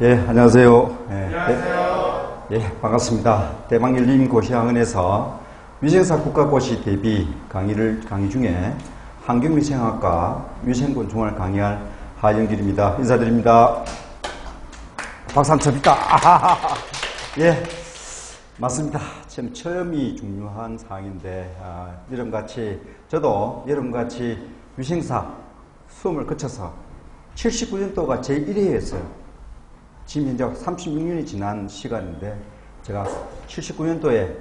예, 안녕하세요. 안녕하세요. 반갑습니다. 대망 열린 고시학원에서 위생사 국가고시 대비 강의 중에 환경위생학과 위생곤충을 강의할 하영길입니다. 인사드립니다. 박수 한번 칩니다. 예, 맞습니다. 지금 처음이 중요한 사항인데, 여러분같이, 저도 여러분같이 위생사 수험을 거쳐서 79년도가 제1회였어요. 지금 현재 36년이 지난 시간인데 제가 79년도에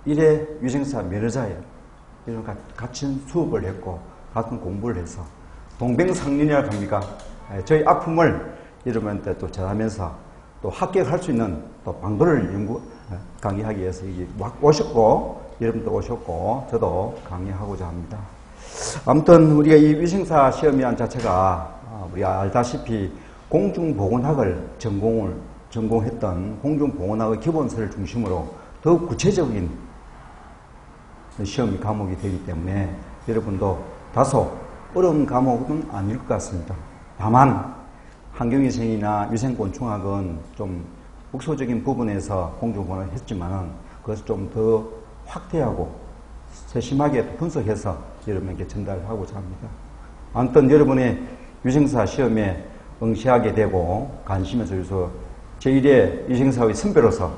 1회 위생사 면허자예요. 이런 같은 수업을 했고 같은 공부를 해서 동병상련이라고 합니까? 저희 아픔을 여러분한테 또 전하면서 또 합격할 수 있는 또 방법을 강의하기 위해서 여기 오셨고 여러분도 오셨고 저도 강의하고자 합니다. 아무튼 우리가 이 위생사 시험이란 자체가 우리가 알다시피 공중보건학을 전공했던 공중보건학의 기본서를 중심으로 더욱 구체적인 시험 과목이 되기 때문에 여러분도 다소 어려운 과목은 아닐 것 같습니다. 다만 환경위생이나 위생곤충학은 좀 국소적인 부분에서 공중보건을 했지만은 그것을 좀 더 확대하고 세심하게 분석해서 여러분에게 전달하고자 합니다. 아무튼 여러분의 위생사 시험에 응시하게 되고 관심을 줘서 제1회 위생사의 선배로서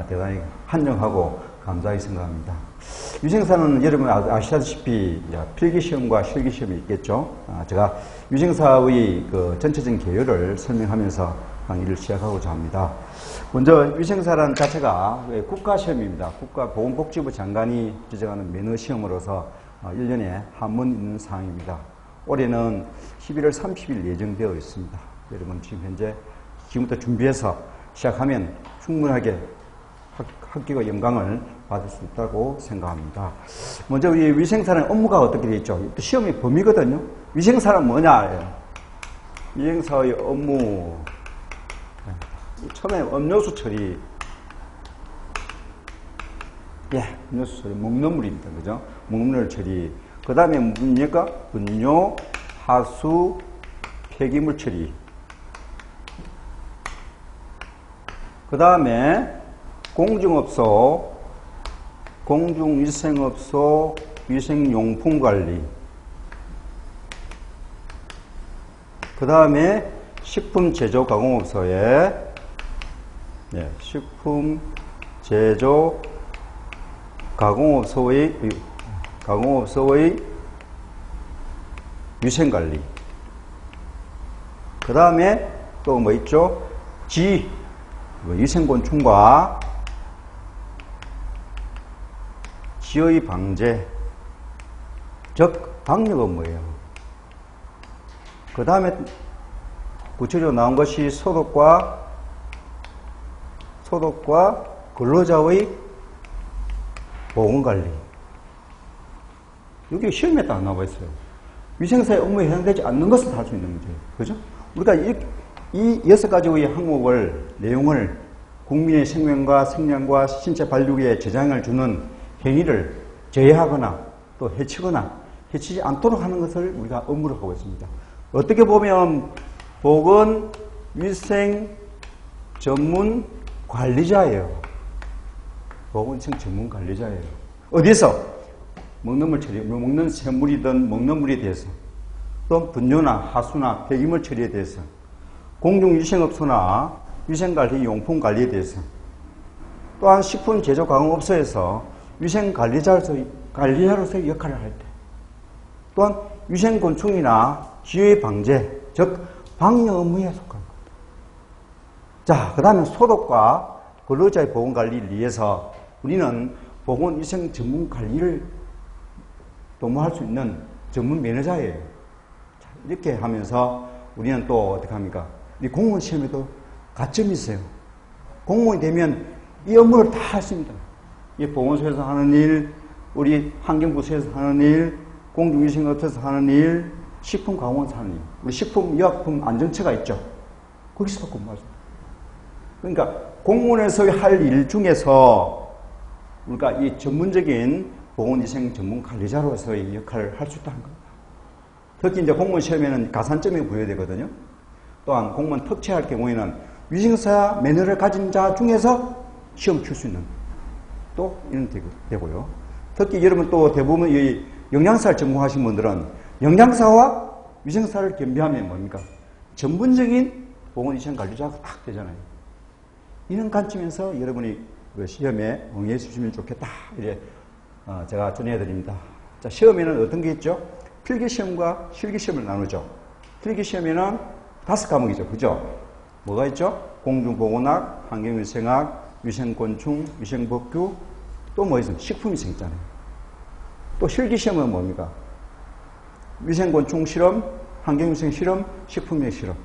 대단히 환영하고 감사하게 생각합니다. 위생사는 여러분 아시다시피 필기시험과 실기시험이 있겠죠. 제가 위생사의 그 전체적인 개요를 설명하면서 강의를 시작하고자 합니다. 먼저 위생사라는 자체가 국가시험입니다. 국가보건복지부 장관이 지정하는 면허시험으로서 1년에 한 번 있는 사항입니다. 올해는 11월 30일 예정되어 있습니다. 여러분 지금부터 준비해서 시작하면 충분하게 합격의 영광을 받을 수 있다고 생각합니다. 먼저 이 위생사는 업무가 어떻게 되어 있죠? 시험의 범위거든요. 위생사는 뭐냐? 위생사의 업무 처음에 음료수 처리 음료수 처리 먹는 물입니다. 그죠? 먹는 물 처리 그 다음에 뭡니까? 분뇨, 하수, 폐기물 처리. 그 다음에 공중업소, 공중위생업소, 위생용품 관리. 그 다음에 식품제조가공업소에 가공업소의 위생관리. 그 다음에 또 뭐 있죠? 위생곤충과 지의 방제, 즉 방역 업무예요. 그 다음에 구체적으로 나온 것이 소독과 근로자의 보건관리. 여기 시험에 딱 나와 있어요. 위생사의 업무에 해당되지 않는 것은 할 수 있는 문제예요. 그죠? 우리가 이 6가지의 항목을, 내용을 국민의 생명과 생명과 신체 발육에 재장을 주는 행위를 제외하거나 또 해치거나 해치지 않도록 하는 것을 우리가 업무로 하고 있습니다. 어떻게 보면 보건, 위생 전문 관리자예요. 보건, 위생 전문 관리자예요. 어디서? 먹는 물 처리, 먹는 샘물이든 먹는 물에 대해서, 또 분뇨나 하수나 폐기물 처리에 대해서, 공중위생업소나 위생관리 용품 관리에 대해서, 또한 식품제조가공업소에서 위생관리자로서의 역할을 할 때, 또한 위생곤충이나 지의 방제, 즉 방역 업무에 속한 겁니다. 자, 그 다음에 소독과 근로자의 보건관리를 위해서 우리는 보건위생 전문관리를 도모할 수 있는 전문 매니저예요. 이렇게 하면서 우리는 또 어떻게 합니까? 이 공무원 시험에도 가점이 있어요. 공무원이 되면 이 업무를 다 할 수 있습니다. 이 보건소에서 하는 일, 우리 환경부서에서 하는 일, 공중위생업소에서 하는 일, 식품가공원에서 하는 일. 우리 식품의약품 안전처가 있죠. 거기서도 근무할 수 있습니다. 그러니까 공무원에서 할 일 중에서 우리가 이 전문적인 보건위생 전문 관리자로서의 역할을 할 수 있다는 겁니다. 특히 이제 공무원 시험에는 가산점이 부여되거든요. 또한 공무원 특채할 경우에는 위생사 매너를 가진 자 중에서 시험 칠 수 있는 또 이런 되고요. 특히 여러분 또 대부분 이 영양사를 전공하신 분들은 영양사와 위생사를 겸비하면 뭡니까? 전문적인 보건위생관리자가 딱 되잖아요. 이런 관점에서 여러분이 그 시험에 응해 주시면 좋겠다. 이래 제가 전해드립니다. 자, 시험에는 어떤 게 있죠? 필기시험과 실기시험을 나누죠. 필기시험에는 5과목이죠. 그죠? 뭐가 있죠? 공중보건학, 환경위생학, 위생곤충, 위생법규, 또 뭐 있어요? 식품위생 있잖아요. 또 실기시험은 뭡니까? 위생곤충 실험, 환경위생 실험, 식품위생 실험.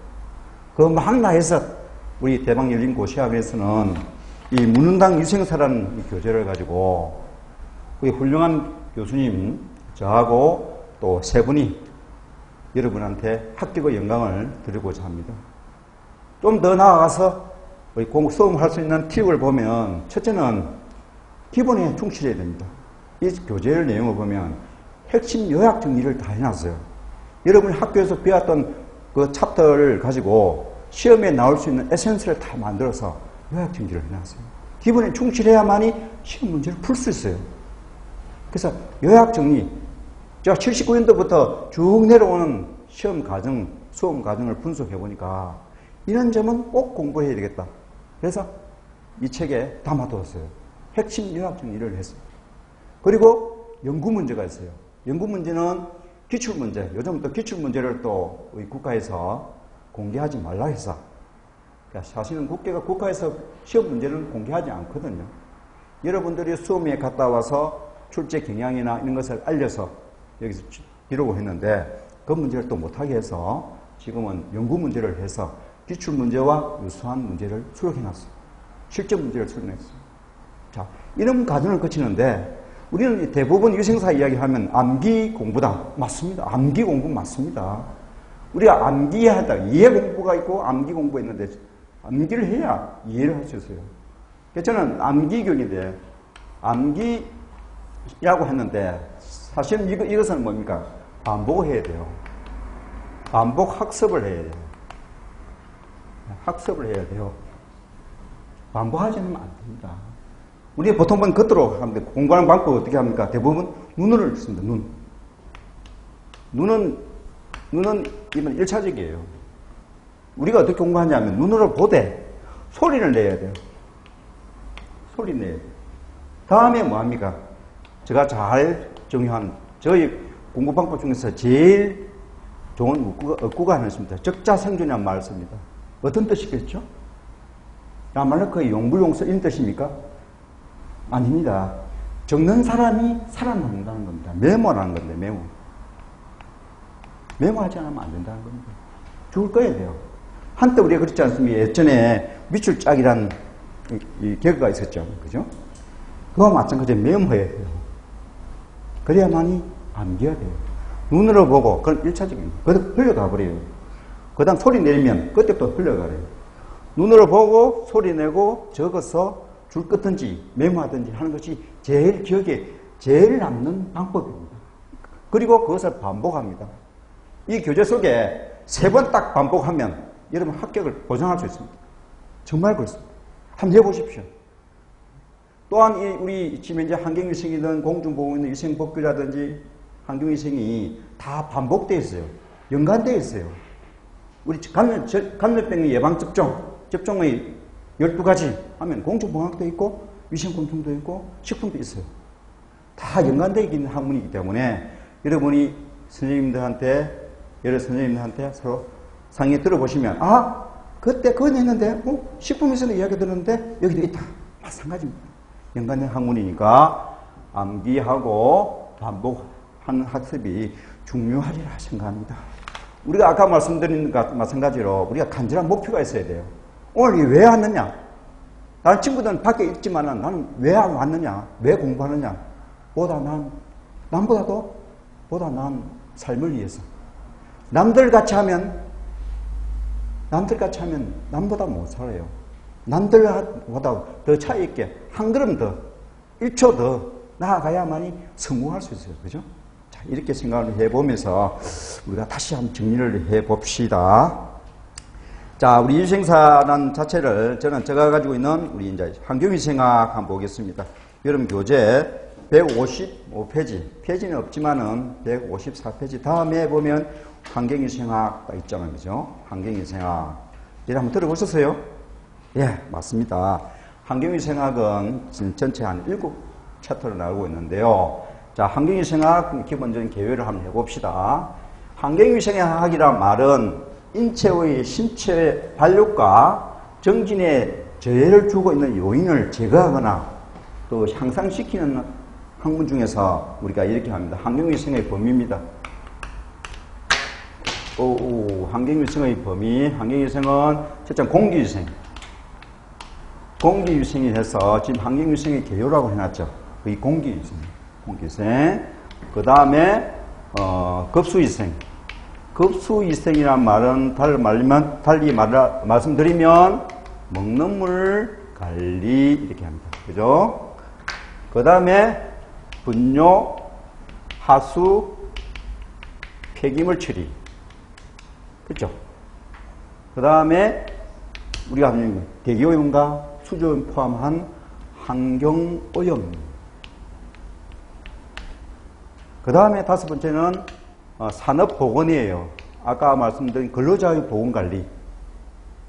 그 막 나해서 우리 대박 열린 고시학에서는 이 문흥당 유생사라는 이 교재를 가지고 우리 훌륭한 교수님, 저하고 또 세 분이 여러분한테 합격의 영광을 드리고자 합니다. 좀 더 나아가서 우리 수험할 수 있는 팁을 보면 첫째는 기본에 충실해야 됩니다. 이 교재 내용을 보면 핵심 요약 정리를 다 해놨어요. 여러분이 학교에서 배웠던 그 챕터를 가지고 시험에 나올 수 있는 에센스를 다 만들어서 요약 정리를 해놨어요. 기본에 충실해야만이 시험 문제를 풀 수 있어요. 그래서 요약 정리, 제가 79년도부터 쭉 내려오는 시험 과정, 수험 과정을 분석해 보니까 이런 점은 꼭 공부해야 되겠다. 그래서 이 책에 담아두었어요. 핵심 요약 정리를 했어요. 그리고 연구 문제가 있어요. 연구 문제는 기출 문제. 요즘 또 기출 문제를 또 우리 국가에서 공개하지 말라 해서. 그러니까 사실은 국가에서 시험 문제를 공개하지 않거든요. 여러분들이 수험에 갔다 와서 출제 경향이나 이런 것을 알려서 여기서 기록을 했는데 그 문제를 또 못하게 해서 지금은 연구 문제를 해서 기출 문제와 유사한 문제를 수록해놨어요. 실전 문제를 수록했어요. 자, 이런 과정을 거치는데 우리는 대부분 위생사 이야기하면 암기 공부다. 맞습니다. 암기 공부 맞습니다. 우리가 암기하다 이해 공부가 있고 암기 공부가 있는데 암기를 해야 이해를 할 수 있어요. 그래서 저는 암기 교육인데 암기라고 했는데 사실은 이것은 뭡니까? 반복을 해야 돼요. 반복 학습을 해야 돼요. 학습을 해야 돼요. 반복하지 않으면 안 됩니다. 우리 보통은 겉으로 합니다. 공부하는 방법을 어떻게 합니까? 대부분 눈을 씁니다. 눈은 이건 1차적이에요. 우리가 어떻게 공부하냐면 눈으로 보되 소리를 내야 돼요. 소리 내야 돼요. 다음에 뭐 합니까? 제가 잘 정의한 저희 공부 방법 중에서 제일 좋은 어구가 하나 있습니다. 적자생존이라는 말을 씁니다. 어떤 뜻이겠죠? 야말로 그 용불용서 이런 뜻입니까? 아닙니다. 적는 사람이 살아남는다는 겁니다. 메모라는 건데, 메모. 메모하지 않으면 안 된다는 겁니다. 죽을 거야 돼요. 한때 우리가 그렇지 않습니까? 예전에 밑줄짝이란 이 개그가 있었죠. 그죠? 그거와 마찬가지로 메모해야 돼요. 그래야만이 암기가 돼요. 눈으로 보고, 그건 1차적입니다. 그것도 흘려가 버려요. 그 다음 소리 내리면 그때부터 흘려가래요. 눈으로 보고 소리 내고 적어서 줄 끄든지 메모하든지 하는 것이 제일 기억에 제일 남는 방법입니다. 그리고 그것을 반복합니다. 이 교재 속에 3번 딱 반복하면 여러분 합격을 보장할 수 있습니다. 정말 그렇습니다. 한번 해보십시오. 또한 우리 지금 현재 환경위생이든 공중보건이든 위생법규라든지 환경위생이 다 반복되어 있어요. 연관되어 있어요. 우리 감염병 접종의 12가지 하면 공중보건학도 있고 위생곤충도 있고 식품도 있어요. 다 연관되어 있는 학문이기 때문에 여러분이 여러 선생님들한테 서로 상의 들어보시면 그때 그건 했는데 식품위생도 이야기 들었는데 여기도 있다. 마찬가지입니다. 연관된 학문이니까 암기하고 반복하는 학습이 중요하리라 생각합니다. 우리가 아까 말씀드린 것 마찬가지로 우리가 간절한 목표가 있어야 돼요. 오늘 이게 왜 왔느냐? 다른 친구들은 밖에 있지만 나는 왜 왔느냐? 왜 공부하느냐? 보다 난 삶을 위해서. 남들같이 하면 남보다 못 살아요. 남들보다 더 차이 있게 한 걸음 더, 1초 더 나아가야만이 성공할 수 있어요. 그죠? 자, 이렇게 생각을 해보면서 우리가 다시 한번 정리를 해봅시다. 자, 우리 유생사란 자체를 제가 가지고 있는 우리 이제 환경위생학 한번 보겠습니다. 여러분 교재 155페이지, 페이지는 없지만은 154페이지 다음에 보면 환경위생학가 있잖아요. 그죠? 환경위생학. 이래 한번 들어보셨어요? 예, 맞습니다. 환경위생학은 지금 전체 한 7챕터로 나오고 있는데요. 자, 환경위생학 기본적인 개요를 한번 해봅시다. 환경위생학이란 말은 인체의 신체 발육과 정진에 저해를 주고 있는 요인을 제거하거나 또 향상시키는 학문 중에서 우리가 이렇게 합니다. 환경위생의 범위입니다. 환경위생의 범위. 환경위생은 첫째 공기위생. 공기위생이 해서 지금 환경위생의 개요라고 해놨죠. 이 공기위생. 공기위생. 그 다음에 급수위생. 급수위생이란 말은 달리 말씀드리면 먹는 물 관리 이렇게 합니다. 그죠? 그 다음에 분뇨, 하수, 폐기물 처리. 그죠? 그 다음에 우리가 하는 대기오염과 수조염 포함한 환경오염. 그 다음에 다섯 번째는 산업보건이에요. 아까 말씀드린 근로자의 보건관리.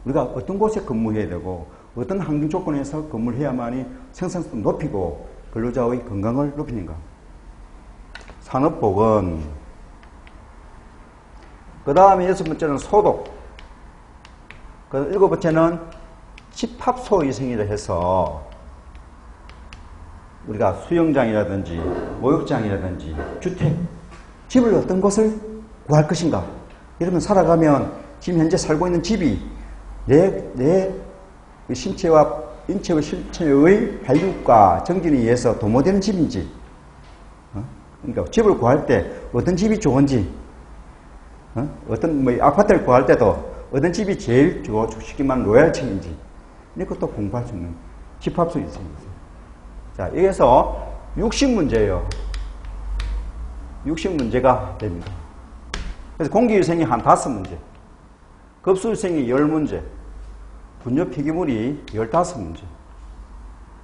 우리가 어떤 곳에 근무해야 되고 어떤 환경 조건에서 근무를 해야만이 생산성을 높이고 근로자의 건강을 높이는가. 산업보건. 그 다음에 여섯 번째는 소독. 그 일곱 번째는 집합소위생이라 해서 우리가 수영장이라든지 목욕장이라든지 주택, 집을 어떤 곳을 구할 것인가. 이러면 살아가면 지금 현재 살고 있는 집이 내 신체와 인체의 신체의 발육과 정진에 의해서 도모되는 집인지, 그러니까 집을 구할 때 어떤 집이 좋은지, 어떤 아파트를 구할 때도 어떤 집이 제일 쉽게 말하면 로얄층인지 이것도 공부할 수 있는 집합소 있습니다. 자, 여기서 육식 문제예요. 육식 문제가 됩니다. 그래서 공기위생이 한 5문제, 급수위생이 10문제, 분뇨 폐기물이 15문제,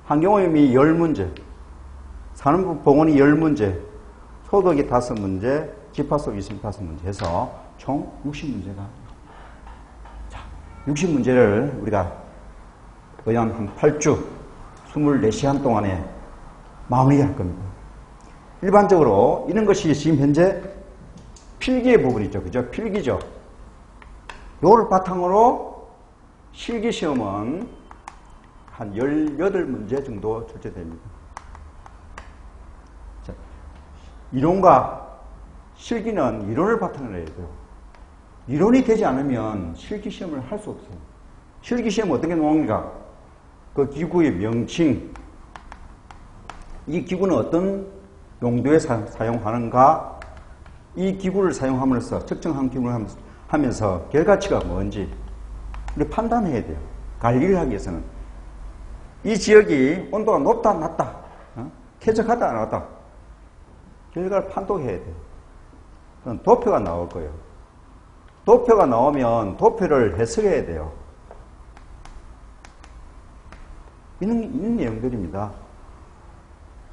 환경오염이 10문제, 산업보건이 10문제, 소독이 5문제, 집합소 위생 5문제 해서 총 60문제가. 자, 60문제를 우리가 거의 한 8주, 24시간 동안에 마무리할 겁니다. 일반적으로 이런 것이 지금 현재 필기의 부분이죠. 그죠? 필기죠. 요걸 바탕으로 실기시험은 한 18문제 정도 출제됩니다. 자, 이론과 실기는 이론을 바탕으로 해야 돼요. 이론이 되지 않으면 실기시험을 할 수 없어요. 실기시험은 어떻게 나옵니까? 그 기구의 명칭, 이 기구는 어떤 용도에 사용하는가, 이 기구를 사용함으로써 측정한 기구를 하면서 결과치가 뭔지 우리 판단해야 돼요. 관리를 하기 위해서는 이 지역이 온도가 높다 낮다, 쾌적하다 안 하다, 결과를 판독해야 돼요. 그럼 도표가 나올 거예요. 도표가 나오면 도표를 해석해야 돼요. 이런 내용들입니다.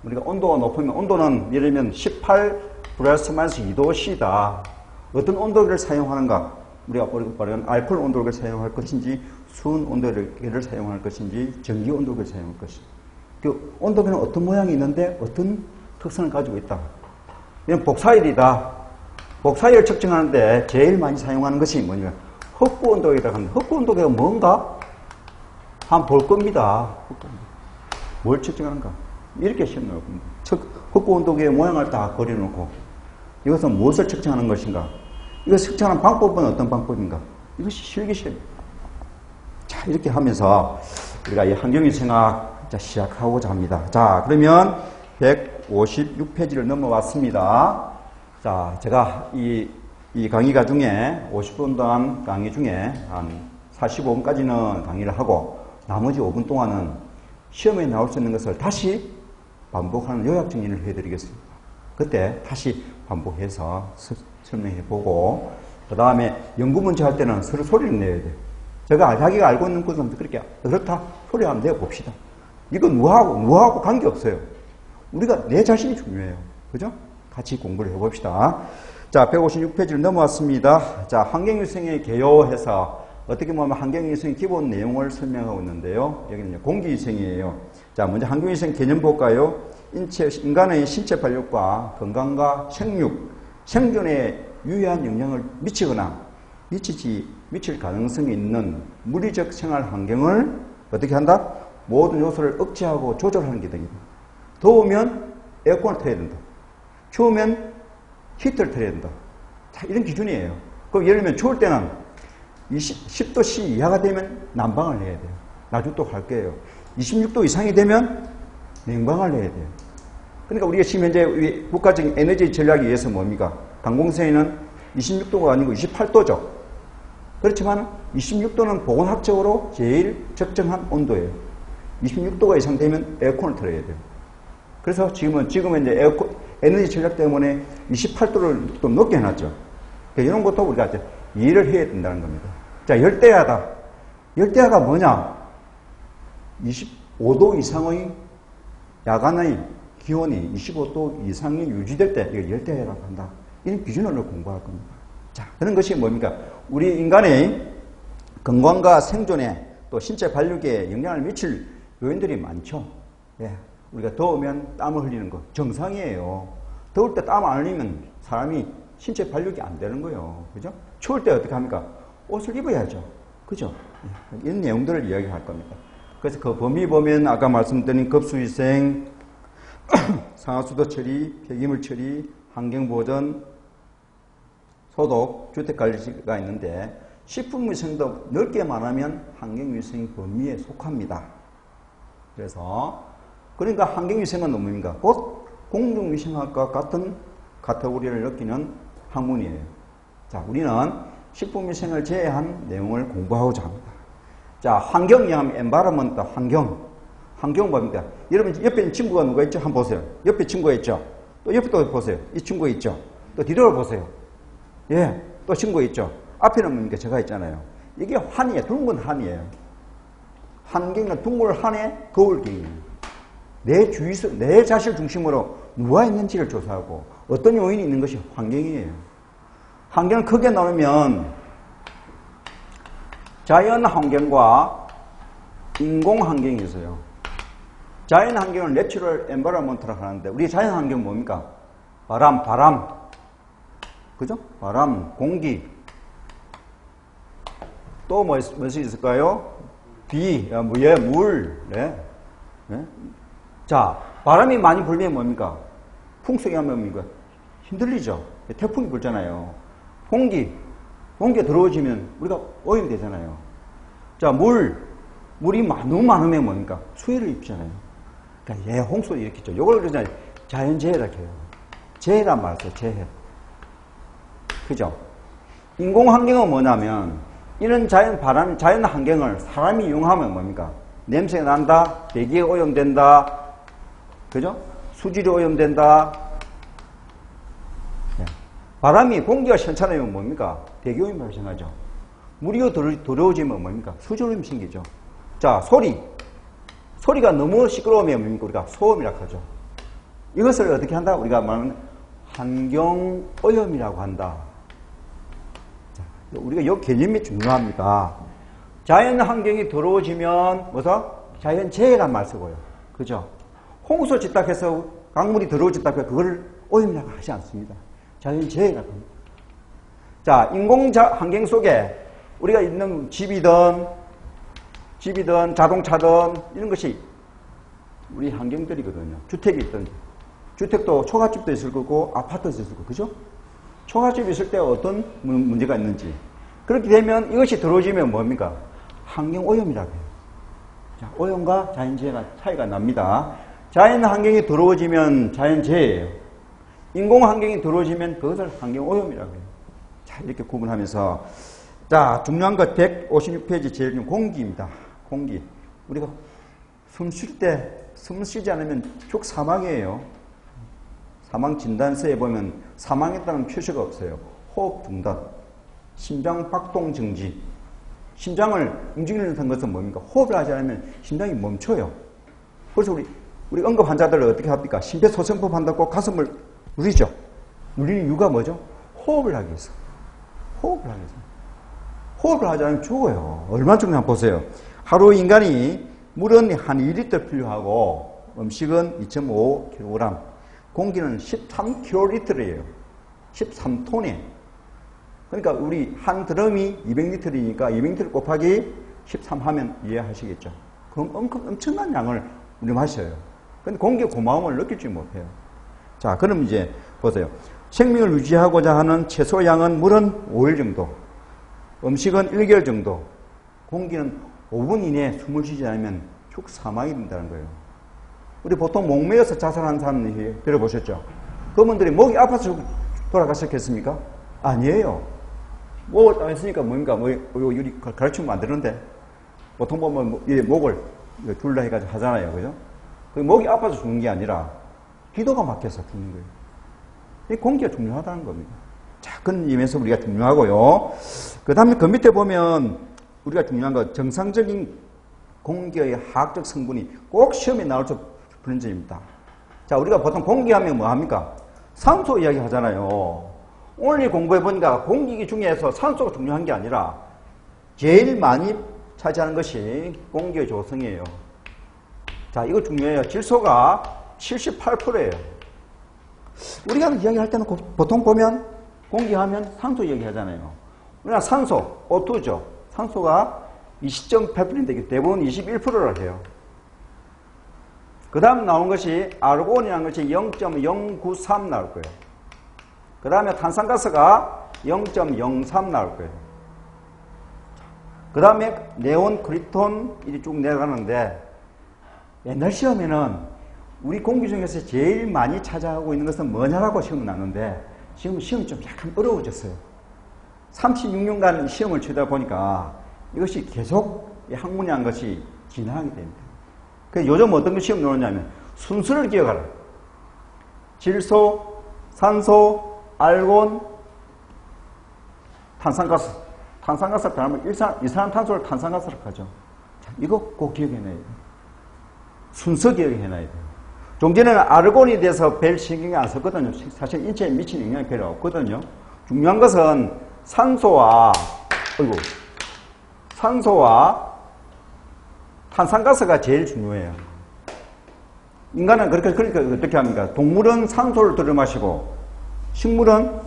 우리가 온도가 높으면, 온도는 예를 들면 18 플러스 마이너스 2도씨다. 어떤 온도계를 사용하는가? 우리가 말하는 알코올 온도계를 사용할 것인지, 수은 온도계를 사용할 것인지, 전기 온도계를 사용할 것인지. 그 온도계는 어떤 모양이 있는데 어떤 특성을 가지고 있다. 이건 복사일이다. 복사일을 측정하는데 제일 많이 사용하는 것이 뭐냐면 흑구 온도계라고 합니다. 흑구 온도계가 뭔가? 한번 볼 겁니다. 뭘 측정하는가? 이렇게 시험 나올 겁니다. 흑구 온도계의 모양을 다 그려놓고 이것은 무엇을 측정하는 것인가? 이것을 측정하는 방법은 어떤 방법인가? 이것이 실기시험입니다. 자, 이렇게 하면서 우리가 이 환경위생학 시작하고자 합니다. 자, 그러면 156페이지를 넘어왔습니다. 자, 제가 이 강의가 중에 50분 동안 강의 중에 한 45분까지는 강의를 하고 나머지 5분 동안은 시험에 나올 수 있는 것을 다시 반복하는 요약 정리를 해드리겠습니다. 그때 다시 반복해서 설명해 보고 그 다음에 연구 문제 할 때는 서로 소리를 내야 돼요. 자기가 알고 있는 것은 그렇게 그렇다 소리 한번 내봅시다. 이거 누구하고 관계없어요. 우리가 내 자신이 중요해요. 그죠? 같이 공부를 해봅시다. 자, 156페이지를 넘어왔습니다. 자, 환경위생의 개요해서 어떻게 보면 환경위생의 기본 내용을 설명하고 있는데요. 여기는 공기위생이에요. 자, 먼저 환경위생 개념 볼까요? 인간의 신체 발육과 건강과 생육, 생존에 유해한 영향을 미치거나 미칠 가능성이 있는 물리적 생활 환경을 어떻게 한다? 모든 요소를 억제하고 조절하는 게 됩니다. 더우면 에어컨을 틀어야 된다. 추우면 히터를 틀어야 된다. 자, 이런 기준이에요. 그럼 예를 들면 추울 때는 10도씨 이하가 되면 난방을 해야 돼요. 나중에 또 갈 거예요. 26도 이상이 되면 냉방을 해야 돼요. 그러니까 우리가 지금 현재 국가적인 에너지 전략에 의해서 뭡니까? 강공세에는 26도가 아니고 28도죠. 그렇지만 26도는 보건학적으로 제일 적정한 온도예요. 26도가 이상 되면 에어컨을 틀어야 돼요. 그래서 지금은 이제 에너지 전략 때문에 28도를 좀 높게 해놨죠. 그러니까 이런 것도 우리가 이제 이해를 해야 된다는 겁니다. 자, 열대야다. 열대야가 뭐냐? 25도 이상의 야간의 기온이 25도 이상이 유지될 때 이걸 열대야라고 한다. 이런 기준을 공부할 겁니다. 자, 그런 것이 뭡니까? 우리 인간의 건강과 생존에 또 신체 발육에 영향을 미칠 요인들이 많죠. 예, 우리가 더우면 땀을 흘리는 거 정상이에요. 더울 때 땀 안 흘리면 사람이 신체 발육이 안 되는 거예요. 그죠? 추울 때 어떻게 합니까? 옷을 입어야죠. 그죠? 이런 내용들을 이야기할 겁니다. 그래서 그 범위 보면 아까 말씀드린 급수위생, 상하수도 처리, 폐기물 처리, 환경보전, 소독, 주택관리가 있는데 식품위생도 넓게 말하면 환경위생 범위에 속합니다. 그래서 그러니까 환경위생은 뭡니까? 곧 공중위생학과 같은 카테고리를 느끼는 학문이에요. 자, 우리는 식품위생을 제외한 내용을 공부하고자 합니다. 자, 환경이하면 environment, 환경 뭡니까? 여러분 옆에 있는 친구가 누가 있죠? 한번 보세요. 옆에 친구가 있죠? 또 옆에 또 보세요. 이 친구가 있죠? 또 뒤로 보세요. 예, 또 친구가 있죠? 앞에는 뭡니까? 제가 있잖아요. 이게 환이에요. 둥근 환이에요. 환경은 둥근 환의 거울경이에요. 내 주위에서, 내 자신을 중심으로 누가 있는지를 조사하고 어떤 요인이 있는 것이 환경이에요. 환경을 크게 나누면 자연 환경과 인공 환경이 있어요. 자연 환경은 내추럴 엔바이러먼트라고 하는데 우리 자연 환경은 뭡니까? 바람. 그죠? 바람, 공기. 또 무엇이 있을까요? 비, 물. 네. 네. 자, 바람이 많이 불면 뭡니까? 풍속이 하면 뭡니까? 흔들리죠. 태풍이 불잖아요. 공기가 들어오지면 우리가 오염이 되잖아요. 자, 물이 너무 많으면 뭡니까? 수해를 입잖아요. 그러니까 홍수를 일으키죠. 요걸 그러잖아요. 자연재해라고 해요. 재해란 말 써요. 재해. 그죠? 인공환경은 뭐냐면 이런 자연 환경을 사람이 이용하면 뭡니까? 냄새가 난다, 대기가 오염된다, 그죠? 수질이 오염된다. 네. 바람이 공기가 시원찮으면 뭡니까? 대기오염이 발생하죠. 물이 더러워지면 뭡니까? 수질오염이 생기죠. 자, 소리가 너무 시끄러우면 뭡니까? 우리가 소음이라고 하죠. 이것을 어떻게 한다? 우리가 말하는 환경오염이라고 한다. 자, 우리가 이 개념이 중요합니다. 자연 환경이 더러워지면 자연재해란 말 쓰고요. 그죠? 홍수 짓닥해서 강물이 더러워졌다고 해서 그걸 오염이라고 하지 않습니다. 자연재해라고 합니다. 자, 인공환경 속에 우리가 있는 집이든 자동차든 이런 것이 우리 환경들이거든요. 주택이 있든 주택도 초가집도 있을 거고 아파트도 있을 거고 그죠? 초가집이 있을 때 어떤 문제가 있는지 그렇게 되면 이것이 들어오지면 뭡니까? 환경오염이라고 해요. 자, 오염과 자연재해가 차이가 납니다. 자연 환경이 더러워지면 자연재해예요. 인공 환경이 더러워지면 그것을 환경오염이라고 해요. 자, 이렇게 구분하면서 자, 중요한 것 156페이지 제일 중요한 공기입니다. 공기. 우리가 숨 쉬지 않으면 쭉 사망이에요. 사망 진단서에 보면 사망했다는 표시가 없어요. 호흡 중단, 심장 박동 정지, 심장을 움직이는 것은 뭡니까? 호흡을 하지 않으면 심장이 멈춰요. 그래서 우리 응급 환자들을 어떻게 합니까? 심폐소생법 한다고 가슴을 누리죠. 누리는 이유가 뭐죠? 호흡을 하기 위해서. 호흡을 하기 위해서. 호흡을 하지 않으면 죽어요. 얼마나 중요한지 보세요. 하루 인간이 물은 한 2리터 필요하고 음식은 2.5kg, 공기는 13kg이에요. 13톤이에요. 그러니까 우리 한 드럼이 200리터이니까 200리터 곱하기 13 하면 이해하시겠죠. 그럼 엄청난 양을 우리 마셔요. 근데 공기의 고마움을 느낄지 못해요. 자, 그럼 이제 보세요. 생명을 유지하고자 하는 최소 양은 물은 5일 정도, 음식은 1개월 정도, 공기는 5분 이내에 숨을 쉬지 않으면 사망이 된다는 거예요. 우리 보통 목매여서 자살하는 사람 들어보셨죠? 그분들이 목이 아파서 돌아가셨겠습니까? 아니에요. 목을 따했으니까 뭡니까? 유리 가르치면 안 되는데. 보통 보면 목을 둘러 해가지고 하잖아요. 그죠? 그 목이 아파서 죽는 게 아니라 기도가 막혀서 죽는 거예요. 이 공기가 중요하다는 겁니다. 자, 그런 의미에서 우리가 중요하고요. 그 다음에 그 밑에 보면 우리가 중요한 거 정상적인 공기의 화학적 성분이 꼭 시험에 나올 수 있는 점입니다. 자, 우리가 보통 공기하면 뭐 합니까? 산소 이야기 하잖아요. 오늘 공부해 보니까 공기 중에서 산소가 중요한 게 아니라 제일 많이 차지하는 것이 공기의 조성이에요. 자, 이거 중요해요. 질소가 78%예요. 우리가 이야기할 때는 보통 보면 공기하면 산소 이야기 하잖아요. 우리가 산소, O2죠. 산소가 20.8%인데 대부분 21%를 해요. 그 다음 나온 것이 아르곤이라는 것이 0.093 나올 거예요. 그 다음에 탄산가스가 0.03 나올 거예요. 그 다음에 네온, 크리톤 이렇게 쭉 내려가는데 옛날 시험에는 우리 공기 중에서 제일 많이 차지하고 있는 것은 뭐냐라고 시험을 나누는데 지금 시험이 좀 약간 어려워졌어요. 36년간 시험을 치다 보니까 이것이 계속 학문이라는 것이 진화하게 됩니다. 그래서 요즘 어떤 거 시험 나오냐면 순서를 기억하라. 질소, 산소, 알곤, 탄산가스. 탄산가스를 하면 이산화탄소를 탄산가스로 하죠. 자, 이거 꼭 기억해놔야 돼요. 순서 기억해놔야 돼요. 종전에는 아르곤에 대해서 별 신경이 안 썼거든요. 사실 인체에 미치는 영향이 별로 없거든요. 중요한 것은 산소와 탄산가스가 제일 중요해요. 인간은 그러니까 어떻게 합니까? 동물은 산소를 들여 마시고 식물은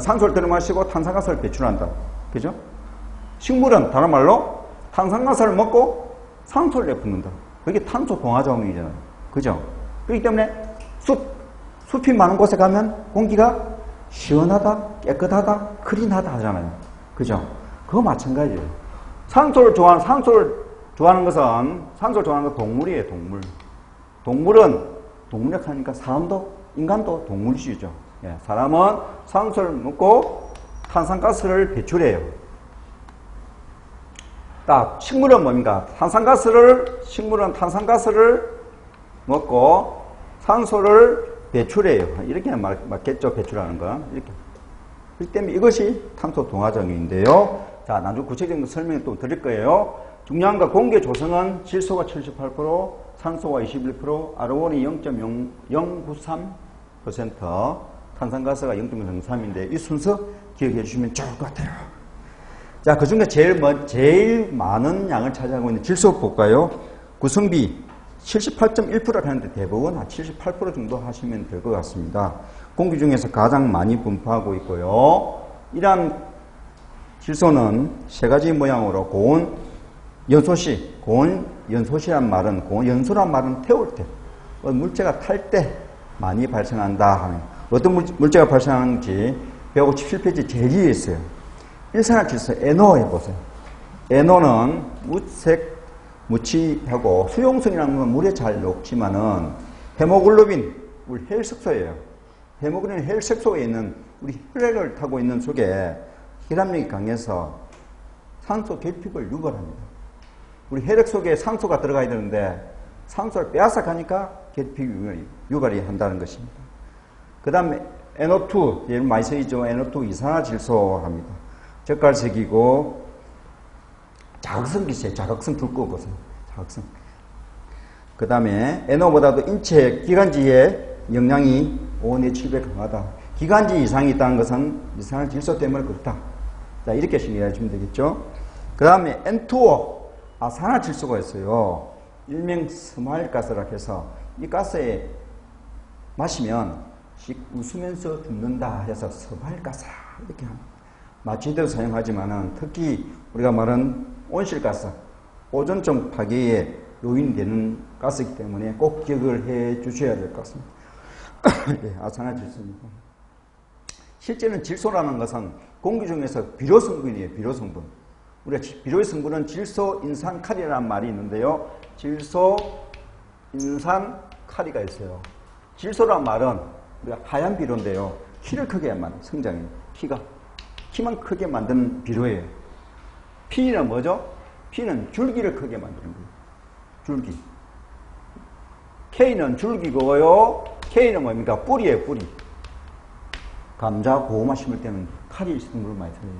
산소를 들여 마시고 탄산가스를 배출한다. 그죠? 식물은 다른 말로 탄산가스를 먹고 산소를 내뿜는다. 그게 탄소 동화작용이잖아요. 그죠? 그렇기 때문에 숲이 많은 곳에 가면 공기가 시원하다, 깨끗하다, 클린하다 하잖아요. 그죠? 그거 마찬가지예요. 산소를 좋아하는 것은 동물이에요, 동물. 동물이라고 하니까 인간도 동물이죠. 예, 사람은 산소를 먹고 탄산가스를 배출해요. 딱, 식물은 뭡니까? 식물은 탄산가스를 먹고 산소를 배출해요. 이렇게 맞겠죠? 배출하는 거. 이렇게. 그렇기 때문에 이것이 탄소 동화작용인데요. 자, 나중에 구체적인 설명을 또 드릴 거예요. 중요한 건 공기의 조성은 질소가 78%, 산소가 21%, 아르곤이 0.093%, 탄산가스가 0.03인데 이 순서 기억해 주시면 좋을 것 같아요. 자, 그 중에 제일 많은 양을 차지하고 있는 질소 볼까요? 구성비 78.1%를 하는데 대부분 한 78% 정도 하시면 될 것 같습니다. 공기 중에서 가장 많이 분포하고 있고요. 이러한 질소는 세 가지 모양으로 고온연소시란 말은, 고온연소란 말은 태울 때, 물체가 탈 때 많이 발생한다 하는, 어떤 물체가 발생하는지 157페이지 제일 위에 있어요. 일산화질소 NO 해보세요. NO는 무취하고 수용성이라는 건 물에 잘 녹지만은 헤모글로빈, 우리 혈색소예요. 헤모글로빈 혈색소에 있는 우리 혈액을 타고 있는 속에 혈압력이 강해서 산소 결핍을 유발합니다. 우리 혈액 속에 산소가 들어가야 되는데 산소를 빼앗아가니까 결핍 유발이 한다는 것입니다. 그 다음에 NO2, 예를 많이 쓰이죠. NO2 이산화질소 합니다. 젓갈색이고 자극성 기체, 자극성 불꽃거든. 자극성. 그 다음에 NO보다도 인체 기관지에 영향이 5, 4, 7배 강하다. 기관지 이상이 있다는 것은 이상한 질소 때문에 그렇다. 자, 이렇게 이해해 주면 되겠죠. 그 다음에 N2O, 산화질소가 있어요. 일명 스마일가스라고 해서 이 가스에 마시면 웃으면서 죽는다 해서 스마일가스 이렇게 합니다. 마취제도 사용하지만은 특히 우리가 말하는 온실가스, 오존층 파괴에 요인이 되는 가스이기 때문에 꼭 기억을 해 주셔야 될 것 같습니다. 네, 산화질소입니다. 실제는 질소라는 것은 공기 중에서 비료 성분이에요. 비료 성분. 우리가 비료의 성분은 질소, 인산, 칼이라는 말이 있는데요. 질소, 인산, 칼이가 있어요. 질소란 말은 우리가 하얀 비료인데요. 키를 크게 만든 성장이 키만 크게 만드는 비료예요. P는 뭐죠? P는 줄기를 크게 만드는 거예요. 줄기. K는 줄기고요. K는 뭡니까? 뿌리예요. 뿌리. 감자, 고구마 심을 때는 칼이 성분을 많이 들어요.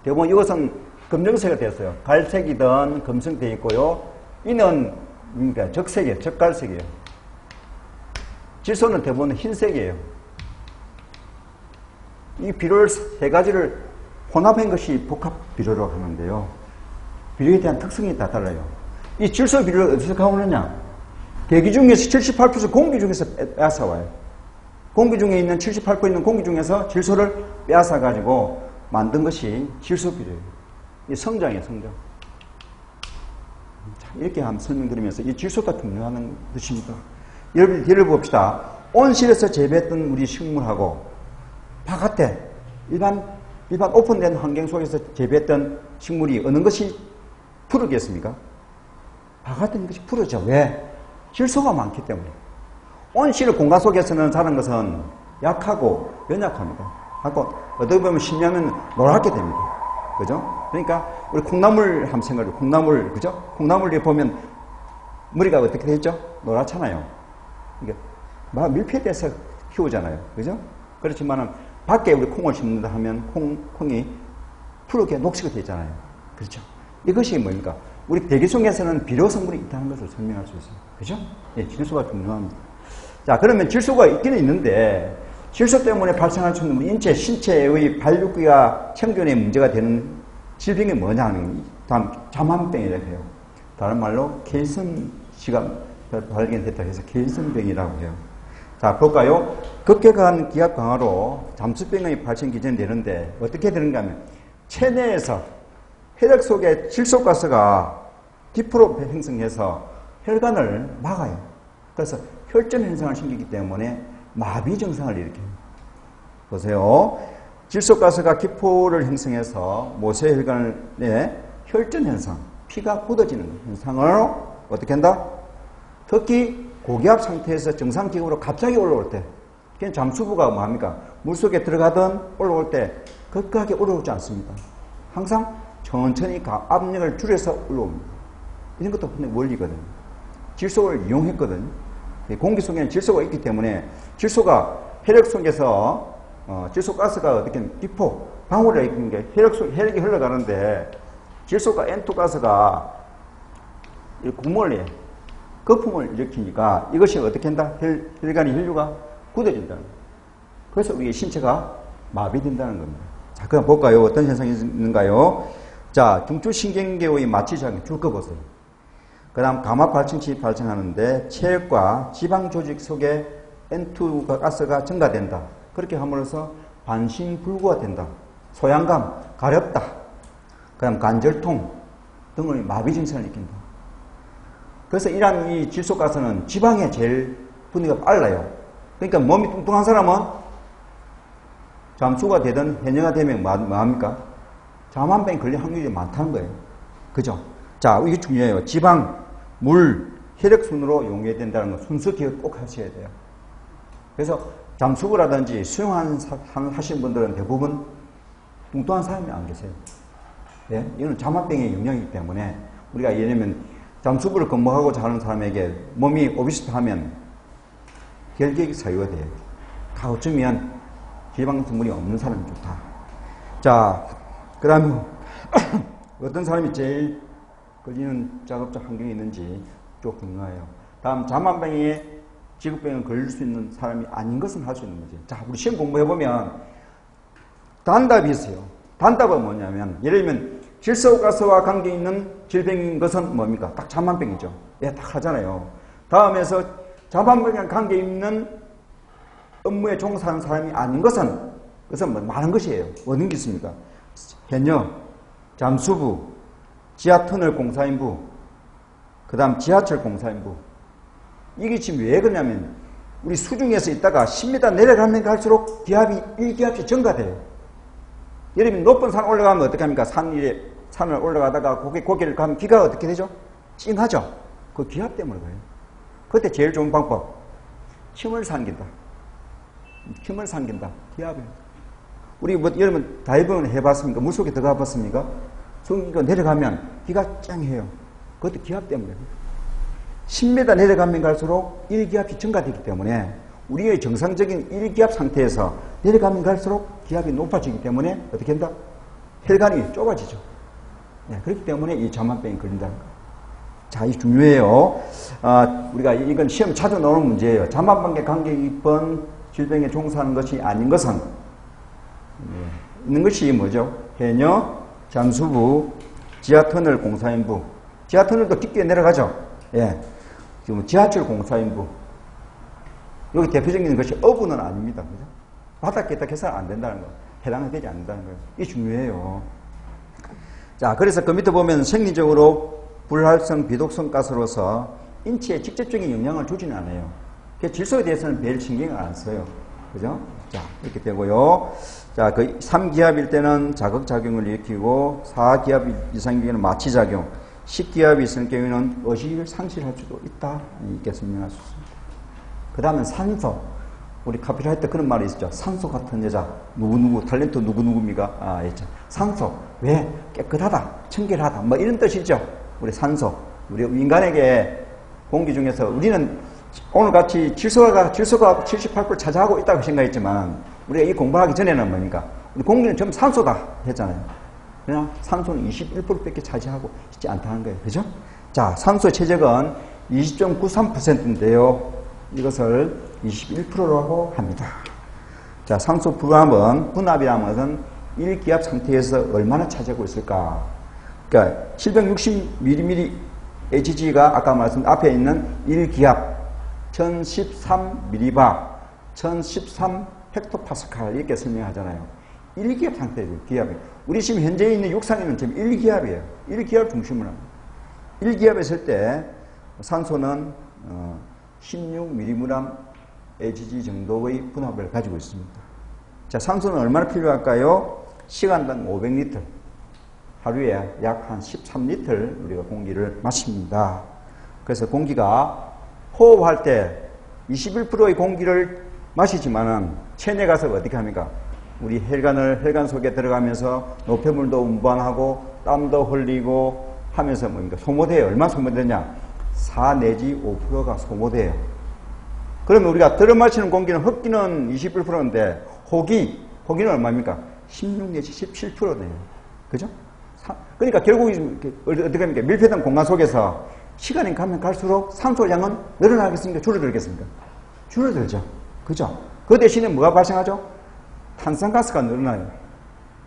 대부분 이것은 검정색이 되었어요. 갈색이든 검정색 되어 있고요. 이는 그러니까 적색이에요. 적갈색이에요. 질소는 대부분 흰색이에요. 이 비료를 세 가지를 혼합한 것이 복합 비료라고 하는데요. 비료에 대한 특성이 다 달라요. 이 질소 비료를 어디서 가오느냐? 대기 중에서 78% 공기 중에서 빼앗아 와요. 공기 중에 있는 78% 있는 공기 중에서 질소를 빼앗아 가지고 만든 것이 질소 비료예요. 이 성장이에요, 성장. 자, 이렇게 한번 설명드리면서 이 질소가 중요한 뜻입니다. 예를 봅시다. 온실에서 재배했던 우리 식물하고 바깥에 일반 오픈된 환경 속에서 재배했던 식물이 어느 것이 푸르겠습니까? 바깥에 있는 것이 푸르죠. 왜? 질소가 많기 때문에. 온실 공간 속에서는 자란 것은 약하고 연약합니다. 하고 어떻게 보면 10년은 노랗게 됩니다. 그죠? 그러니까 우리 콩나물 한번 생각해요. 콩나물, 그죠? 콩나물에 보면 머리가 어떻게 되죠? 노랗잖아요. 이게 막 밀폐돼서 키우잖아요. 그죠? 그렇지만은 밖에 우리 콩을 심는다 하면 콩이 푸르게 녹색이 되잖아요. 그렇죠? 이것이 뭡니까? 우리 대기 속에서는 비료 성분이 있다는 것을 설명할 수 있어요. 그죠? 예, 질소가 중요합니다. 자, 그러면 질소가 있기는 있는데 질소 때문에 발생할 수 있는 우리 신체의 발육기와 청균에 문제가 되는 질병이 뭐냐 하는 다음 자만병이라고 해요. 다른 말로 게이슨씨가 발견됐다고 해서 게이슨병이라고 해요. 자, 볼까요? 급격한 기압 강화로 잠수병의 발생 기전이 되는데 어떻게 되는가 하면 체내에서 혈액 속에 질소가스가 디프로 형성해서 혈관을 막아요. 그래서 혈전 현상을 생기기 때문에 마비 증상을 일으켜요. 보세요. 질소가스가 기포를 형성해서 모세혈관의 혈전 현상, 피가 굳어지는 현상을 어떻게 한다? 특히 고기압 상태에서 정상 기압으로 갑자기 올라올 때, 그냥 잠수부가 뭐합니까? 물속에 들어가든 올라올 때 급하게 올라오지 않습니다. 항상 천천히 압력을 줄여서 올라옵니다. 이런 것도 원리거든요. 질소를 이용했거든요. 공기 속에는 질소가 있기 때문에 질소가 혈액 속에서 질소가스가 어떻게 기포, 방울에 있는 게 혈액이 흘러가는데 질소가 N2 가스가 구멍을 거품을 일으키니까 이것이 어떻게 한다? 혈관의 혈류가 굳어진다는 거예요. 그래서 우리 신체가 마비된다는 겁니다. 자, 그럼 볼까요? 어떤 현상이 있는가요? 자, 중추신경계의 마취작용 줄 거 보세요. 그 다음 감압 발생시 발생하는데 체액과 지방 조직 속에 N2 가스가 증가된다. 그렇게 함으로써 반신불구가 된다. 소양감, 가렵다. 그 다음 관절통 등의 마비 증상을 일으킨다. 그래서 이러한 이 질소가스는 지방에 제일 분해가 빨라요. 그러니까 몸이 뚱뚱한 사람은 잠수가 되든 해녀가 되면 뭐합니까? 자만병 걸릴 확률이 많다는 거예요. 그죠? 자, 이게 중요해요. 지방, 물, 혈액순으로 용해된다는 거 순서 기억 꼭 하셔야 돼요. 그래서 잠수부라든지 수영하시는 분들은 대부분 뚱뚱한 사람이 안 계세요. 예? 이건 자만병의 영역이기 때문에 우리가 예를 들면 잠수부를 근무하고자 하는 사람에게 몸이 오비스트하면 결객이 사유가 돼요. 가급적이면 지방 성분이 없는 사람이 좋다. 자, 그 다음에 어떤 사람이 제일 걸리는 작업적 환경이 있는지 쭉 중요해요. 다음, 잠만병에 직업병에 걸릴 수 있는 사람이 아닌 것은 할 수 있는 거지. 자, 우리 시험 공부해보면 단답이 있어요. 단답은 뭐냐면, 예를 들면 질소가스와 관계 있는 질병인 것은 뭡니까? 딱 잠만병이죠. 예, 딱 하잖아요. 다음에서 잠만병에 관계 있는 업무에 종사하는 사람이 아닌 것은, 그것은 뭐 많은 것이에요. 어떤 게 있습니까? 현역, 잠수부, 지하터널 공사인부, 그 다음 지하철 공사인부. 이게 지금 왜 그러냐면, 우리 수중에서 있다가 10m 내려가면 갈수록 기압이 1기압씩 증가돼요. 예를 들면 높은 산 올라가면 어떻게 합니까? 산을 올라가다가 고개를 가면 귀가 어떻게 되죠? 찡하죠? 그 기압 때문에 그래요. 그때 제일 좋은 방법. 힘을 삼긴다. 힘을 삼긴다. 기압이에요. 우리 뭐 여러분 다이빙을 해봤습니까? 물속에 들어가 봤습니까? 숨기고 내려가면 귀가 짱해요. 그것도 기압 때문에. 10m 내려가면 갈수록 1기압이 증가되기 때문에 우리의 정상적인 1기압 상태에서 내려가면 갈수록 기압이 높아지기 때문에 어떻게 한다? 혈관이 좁아지죠. 네, 그렇기 때문에 이 잠만병이 걸린다는 거예요. 자, 이 중요해요. 우리가 이건 시험 자주 나오는 문제예요. 잠만병에 관계 깊은 질병에 종사하는 것이 아닌 것은 있는 것이 뭐죠? 해녀, 잠수부, 지하터널 공사인부. 지하터널도 깊게 내려가죠. 예, 지금 지하철 공사인부. 여기 대표적인 것이 어부는 아닙니다. 그죠? 바닥에다 계산 안 된다는 거. 해당되지 않는다는 거예요. 이게 중요해요. 자, 그래서 그 밑에 보면 생리적으로 불활성, 비독성 가스로서 인체에 직접적인 영향을 주지는 않아요. 그 질소에 대해서는 별 신경을 안 써요. 그죠? 자, 이렇게 되고요. 자, 그 3기압일 때는 자극작용을 일으키고 4기압 이상일 경우에는 마취작용, 10기압이 있을 경우에는 의식을 상실할 수도 있다. 이렇게 설명할 수 있습니다. 그 다음은 산소. 우리 카피라이트 때 그런 말이 있었죠. 산소 같은 여자. 누구누구, 탤런트 누구누구입니까? 있죠. 산소. 왜? 깨끗하다. 청결하다. 뭐 이런 뜻이죠. 우리 산소. 우리 인간에게 공기 중에서 우리는 오늘같이 질소가 78% 차지하고 있다고 생각했지만 우리가 이 공부하기 전에는 뭡니까? 우리 공기는 전부 산소다 했잖아요. 그냥 산소는 21%밖에 차지하고 있지 않다는 거예요. 그죠? 자, 산소 체적은 20.93%인데요. 이것을 21%라고 합니다. 자, 산소 분압이라는 것은 1기압 상태에서 얼마나 차지하고 있을까? 그러니까 760mmHg가 아까 말씀 앞에 있는 1기압 1013mV 1013헥토파스칼 이렇게 설명하잖아요. 1기압 상태예요. 기압이. 우리 지금 현재 있는 육상에는 지금 1기압이에요. 1기압 중심으로 합니다. 1기압에 있을 때 산소는 16mg/Hg 정도의 분압을 가지고 있습니다. 자, 산소는 얼마나 필요할까요? 시간당 500리터. 하루에 약 한 13리터 우리가 공기를 마십니다. 그래서 공기가 호흡할 때 21%의 공기를 마시지만은 체내 가서 어떻게 합니까? 우리 혈관 속에 들어가면서 노폐물도 운반하고 땀도 흘리고 하면서 뭡니까? 소모돼요. 얼마 소모되냐? 4 내지 5%가 소모돼요. 그러면 우리가 들어 마시는 공기는 흡기는 21%인데 호기는 얼마입니까? 16 내지 17%네요. 그죠? 그러니까 결국 어떻게 합니까? 밀폐된 공간 속에서 시간이 가면 갈수록 산소량은 늘어나겠습니까? 줄어들겠습니까? 줄어들죠. 그죠? 그 대신에 뭐가 발생하죠? 탄산가스가 늘어나요.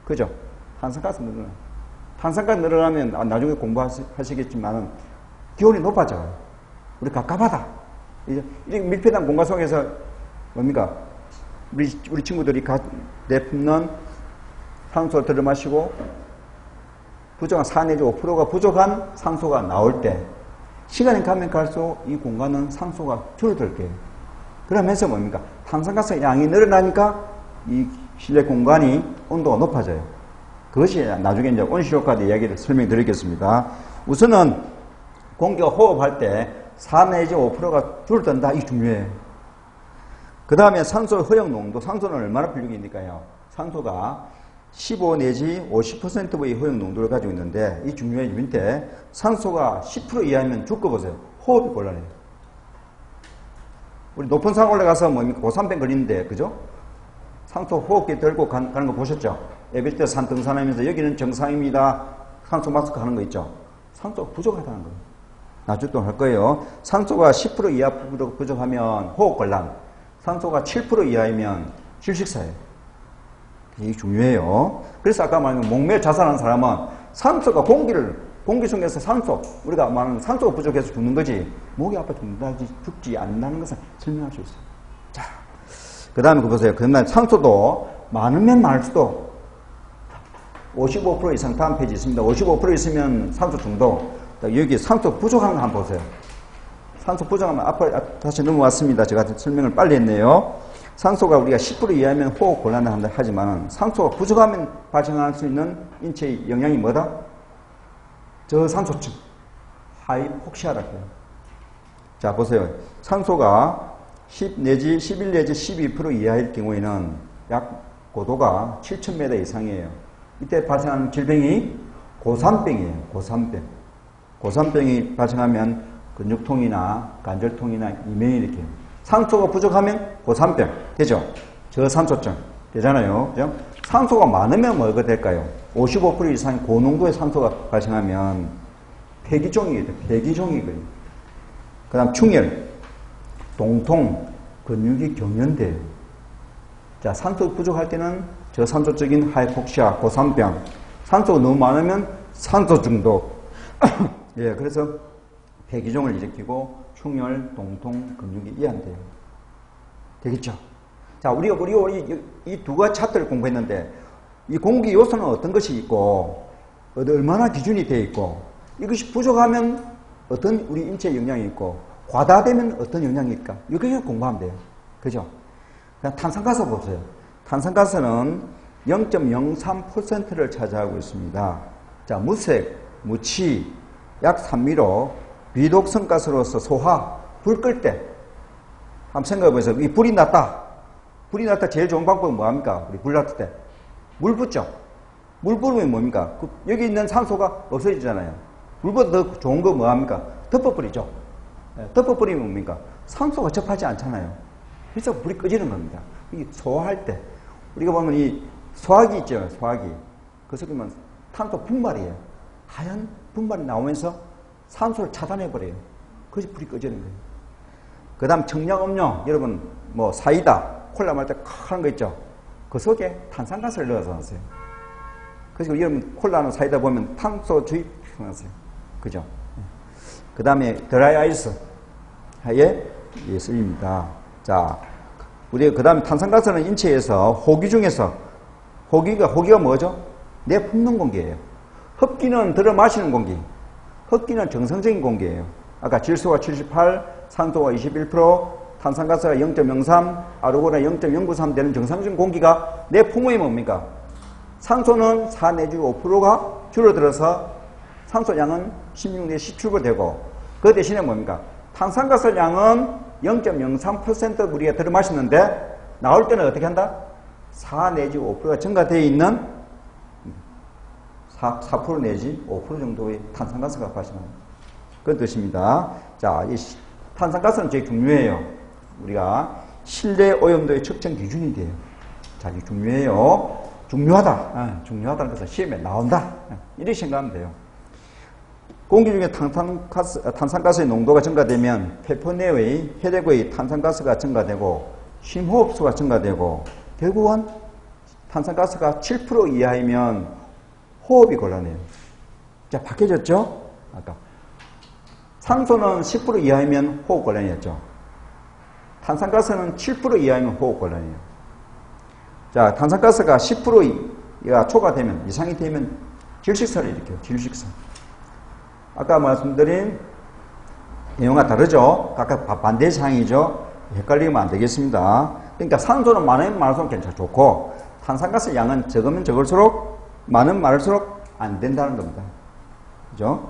그죠? 탄산가스 늘어나요. 탄산가스 늘어나면 나중에 공부하시겠지만은 기온이 높아져요. 우리 갑갑하다. 이렇게 밀폐된 공간 속에서 뭡니까? 우리 친구들이 내뿜는 산소를 들어 마시고 부족한 4 내지 5%가 부족한 산소가 나올 때 시간이 가면 갈수록 이 공간은 산소가 줄어들 거예요. 그러면서 뭡니까? 탄산가스 양이 늘어나니까 이 실내 공간이 온도가 높아져요. 그것이 나중에 이제 온실효과의 이야기를 설명드리겠습니다. 우선은 공기가 호흡할 때 4 내지 5%가 줄어든다. 이게 중요해요. 그 다음에 산소 허용 농도. 산소는 얼마나 분류입니까요? 산소가 15 내지 50%의 허용 농도를 가지고 있는데 이 중요해요. 밑에 산소가 10% 이하면 죽어보세요. 호흡이 곤란해요. 우리 높은 산 올라가서 뭡니까? 고산병 걸리는데 그죠? 산소 호흡기 들고 가는 거 보셨죠? 에베레스트 산 등산하면서 여기는 정상입니다. 산소 마스크 하는 거 있죠? 산소가 부족하다는 거예요. 나중에 또 할 거예요. 산소가 10% 이하 부족하면 호흡곤란, 산소가 7% 이하이면 질식사예요. 이게 중요해요. 그래서 아까 말한 목매 자살하는 사람은 산소가 공기 속에서 산소, 우리가 말하는 산소가 부족해서 죽는 거지, 목이 아파 죽지 않는다는 것을 설명할 수 있어요. 자, 그 다음에 보세요. 그다음에 산소도 많으면 많을수록 55% 이상 다음 페이지 있습니다. 55% 있으면 산소 중독. 여기 산소 부족한 거 한번 보세요. 산소 부족하면 앞으로 다시 넘어왔습니다. 제가 설명을 빨리 했네요. 산소가 우리가 10% 이하면 호흡 곤란을 한다 하지만 산소가 부족하면 발생할 수 있는 인체의 영향이 뭐다? 저산소증, 하이폭시아라고 해요. 자, 보세요. 산소가 10 내지 11 내지 12% 이하일 경우에는 약 고도가 7,000m 이상이에요. 이때 발생하는 질병이 고산병이에요. 고산병. 고산병이 발생하면 근육통이나 관절통이나 이명이 일으켜요. 산소가 부족하면 고산병 되죠. 저산소증 되잖아요. 그죠? 산소가 많으면 뭐가 될까요? 55% 이상 고농도의 산소가 발생하면 폐기종이 돼요. 폐기종이고요. 그 다음 충혈, 동통, 근육이 경련돼요. 자, 산소 부족할 때는 저산소적인 하이폭시아, 고산병. 산소가 너무 많으면 산소 중독. 예, 그래서 폐기종을 일으키고 충혈, 동통, 근육이 이완돼요. 되겠죠? 자, 우리가 이 두 가지 차트를 공부했는데 이 공기 요소는 어떤 것이 있고 얼마나 기준이 되어 있고 이것이 부족하면 어떤 우리 인체에 영향이 있고 과다되면 어떤 영향이 있을까? 이렇게 공부하면 돼요. 그죠? 그냥 탄산가스 보세요. 탄산가스는 0.03%를 차지하고 있습니다. 자, 무색, 무치, 약 3미로 비독성 가스로서 소화, 불 끌 때 한번 생각해 보세요. 이 불이 났다. 불이 났다 제일 좋은 방법은 뭐합니까? 우리 불 났을 때. 물 붓죠? 물 부으면 뭡니까? 여기 있는 산소가 없어지잖아요. 물보다 더 좋은 거 뭐합니까? 덮어버리죠. 덮어버리면 뭡니까? 산소가 접하지 않잖아요. 그래서 불이 꺼지는 겁니다. 이 소화할 때. 우리가 보면 이 소화기 있죠? 소화기. 그 속에 보면 탄소 분말이에요. 하얀 분말이 나오면서 산소를 차단해버려요. 그래서 불이 꺼지는 거예요. 그 다음 청량음료. 여러분, 뭐, 사이다, 콜라 마실 때 하는 거 있죠? 그 속에 탄산가스를 넣어서 놨어요. 그래서 여러분, 콜라나 사이다 보면 탄소 주입 해놨어요. 그죠? 그 다음에 드라이 아이스. 하에 쓰입니다. 자, 우리가 그 다음에 탄산가스는 인체에서 호기 중에서, 호기가 뭐죠? 내뿜는 공기예요. 흡기는 들어 마시는 공기. 흡기는 정상적인 공기예요. 아까 질소가 78, 산소가 21%, 탄산가스가 0.03, 아르곤이 0.093 되는 정상적인 공기가 내 풍모에 뭡니까? 산소는 4 내지 5%가 줄어들어서 산소 양은 16 내지 17% 되고 그 대신에 뭡니까? 탄산가스 양은 0.03% 우리가 들어 마시는데 나올 때는 어떻게 한다? 4 내지 5%가 증가되어 있는 4% 내지 5% 정도의 탄산가스가 발생합니다. 그런 뜻입니다. 자, 이 탄산가스는 되게 중요해요. 우리가 실내 오염도의 측정 기준이 돼요. 자, 이게 중요해요. 중요하다. 중요하다는 것은 시험에 나온다. 이렇게 생각하면 돼요. 공기 중에 탄산가스의 농도가 증가되면 폐포 내의 혈액의 탄산가스가 증가되고 심호흡수가 증가되고 결국은 탄산가스가 7% 이하이면 호흡이 곤란해요. 자, 바뀌어졌죠? 아까 산소는 10% 이하이면 호흡 곤란이었죠. 탄산가스는 7% 이하이면 호흡 곤란이에요. 자, 탄산가스가 10%가 초과되면, 이상이 되면 질식사를 일으켜요. 질식사. 아까 말씀드린 내용과 다르죠? 각각 반대 사항이죠? 헷갈리면 안 되겠습니다. 그러니까 산소는 많으면 많을수록 괜찮고 좋고, 탄산가스 양은 적으면 적을수록, 많으면 많을수록 안 된다는 겁니다. 그죠?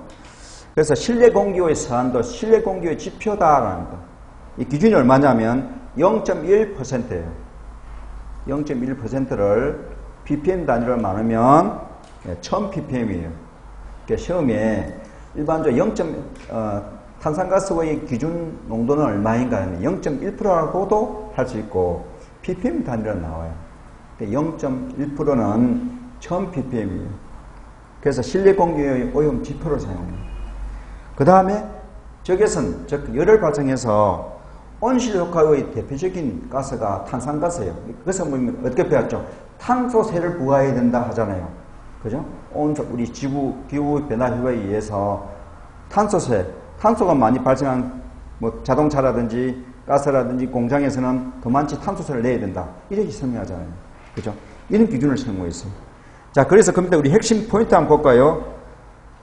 그래서 실내 공기의 서한도 실내 공기의 지표다라는 거. 이 기준이 얼마냐면 0.1%예요. 0.1%를 ppm 단위로 나누면 1000ppm이에요. 그러니까 시험에 일반적으로 탄산가스의 기준 농도는 얼마인가 하면 0.1%라고도 할 수 있고 ppm 단위로 나와요. 0.1%는 1000ppm이에요. 그래서 실내 공기의 오염 지표를 사용해요. 그 다음에 적외선, 즉 열을 발생해서 온실 효과의 대표적인 가스가 탄산가스예요. 그래서 어떻게 배웠죠? 탄소세를 부과해야 된다 하잖아요. 그죠? 우리 지구 기후 변화 효과에 의해서 탄소가 많이 발생한 자동차라든지 가스라든지 공장에서는 더 많이 탄소세를 내야 된다. 이렇게 설명하잖아요. 그죠? 이런 기준을 세우고 있어요. 자, 그래서 그럼 우리 핵심 포인트 한번 볼까요?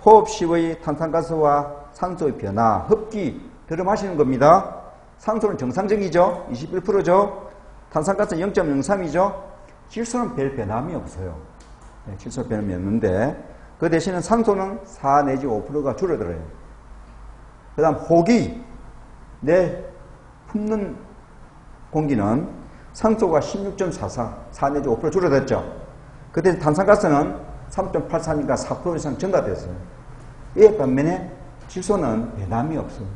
호흡 시의 탄산가스와 산소의 변화, 흡기, 들어 마시는 겁니다. 산소는 정상적이죠? 21%죠? 탄산가스는 0.03이죠? 질소는 별 변함이 없어요. 네, 질소 변함이 없는데, 그 대신에 산소는 4 내지 5%가 줄어들어요. 그 다음, 호기, 내 품는 공기는 산소가 16.44, 4 내지 5% 줄어들었죠? 그 대신 탄산가스는 3.83이니까 4% 이상 증가됐어요. 이에 반면에 질소는 변함이 없어요.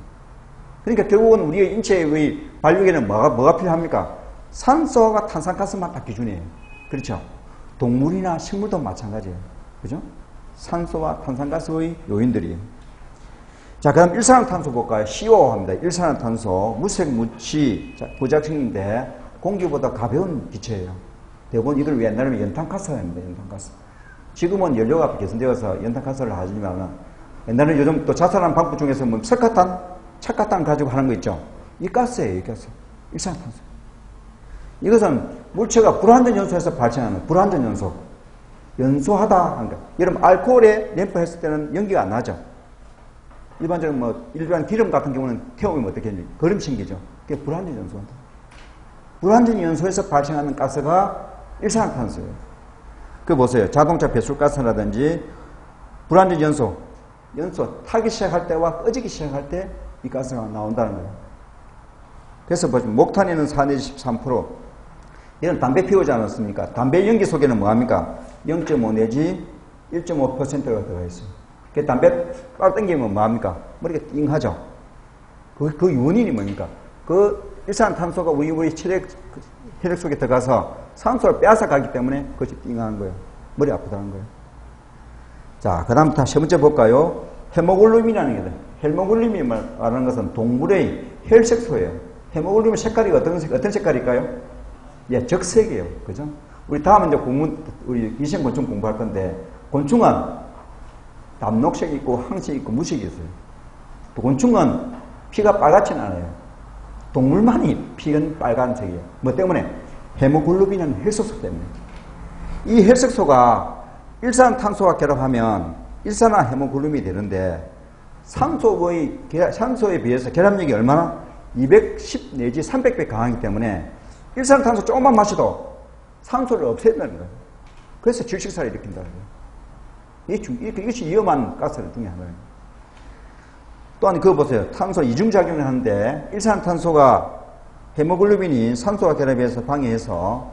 그러니까 결국은 우리의 인체의 발육에는 뭐가 필요합니까? 산소가 탄산가스만 딱 기준이에요. 그렇죠? 동물이나 식물도 마찬가지예요. 그죠? 산소와 탄산가스의 요인들이에요. 자, 그럼 일산화탄소 볼까요? CO 합니다. 일산화탄소, 무색 무취, 부작용인데 공기보다 가벼운 기체예요. 대부분 이들 옛날에는 연탄가스였는데, 연탄가스. 지금은 연료가 개선되어서 연탄가스를 하지만, 옛날에는 요즘 또 자살하는 방법 중에서 석가탄, 착가탄 가지고 하는 거 있죠? 이 가스예요, 이 가스. 일산화탄소. 이것은 물체가 불완전 연소에서 발생하는 불완전 연소. 연소하다 하는 거. 여러분, 알코올에 램프했을 때는 연기가 안 나죠? 일반적으로 일반 기름 같은 경우는 태우면 어떻게 하니? 거름 생기죠? 그게 불완전 연소한다. 불완전 연소에서 발생하는 가스가 일산화탄소예요. 그 보세요. 자동차 배출가스라든지 불완전 연소 타기 시작할 때와 꺼지기 시작할 때 이 가스가 나온다는 거예요. 그래서 보시면 목탄에는 4 내지 13%. 이런 담배 피우지 않았습니까? 담배 연기 속에는 뭐합니까? 0.5 내지 1.5%가 들어가 있어요. 그 담배 빨 당기면 뭐합니까? 머리가 띵하죠. 그 원인이 뭡니까? 그 일산탄소가 우리 혈액 속에 들어가서 산소를 빼앗아 가기 때문에 그것이 띵한 거예요. 머리 아프다는 거예요. 자, 그 다음부터 세 번째 볼까요? 헤모글로빈이라는 게 있어요. 헤모글로빈이 말하는 것은 동물의 혈색소예요. 헤모글로빈 색깔이 어떤 색깔일까요? 예, 적색이에요. 그죠? 우리 다음은 이제 우리 위생곤충 공부할 건데, 곤충은 담록색이 있고, 항색이 있고, 무색이 있어요. 또 곤충은 피가 빨갛지는 않아요. 동물만이 피는 빨간색이에요. 뭐 때문에? 헤모글로빈은 혈색소 때문에. 이 혈색소가 일산탄소와 결합하면 일산화 헤모글로빈이 되는데, 산소에 비해서 결합력이 얼마나? 210 내지 300배 강하기 때문에 일산탄소 조금만 마셔도 산소를 없앤다는 거예요. 그래서 질식사를 일으킨다는 거예요. 이것이 위험한 가스 중에 하나예요. 또한 그거 보세요. 탄소 이중작용을 하는데 일산탄소가 헤모글로빈이 산소와 결합해서 방해해서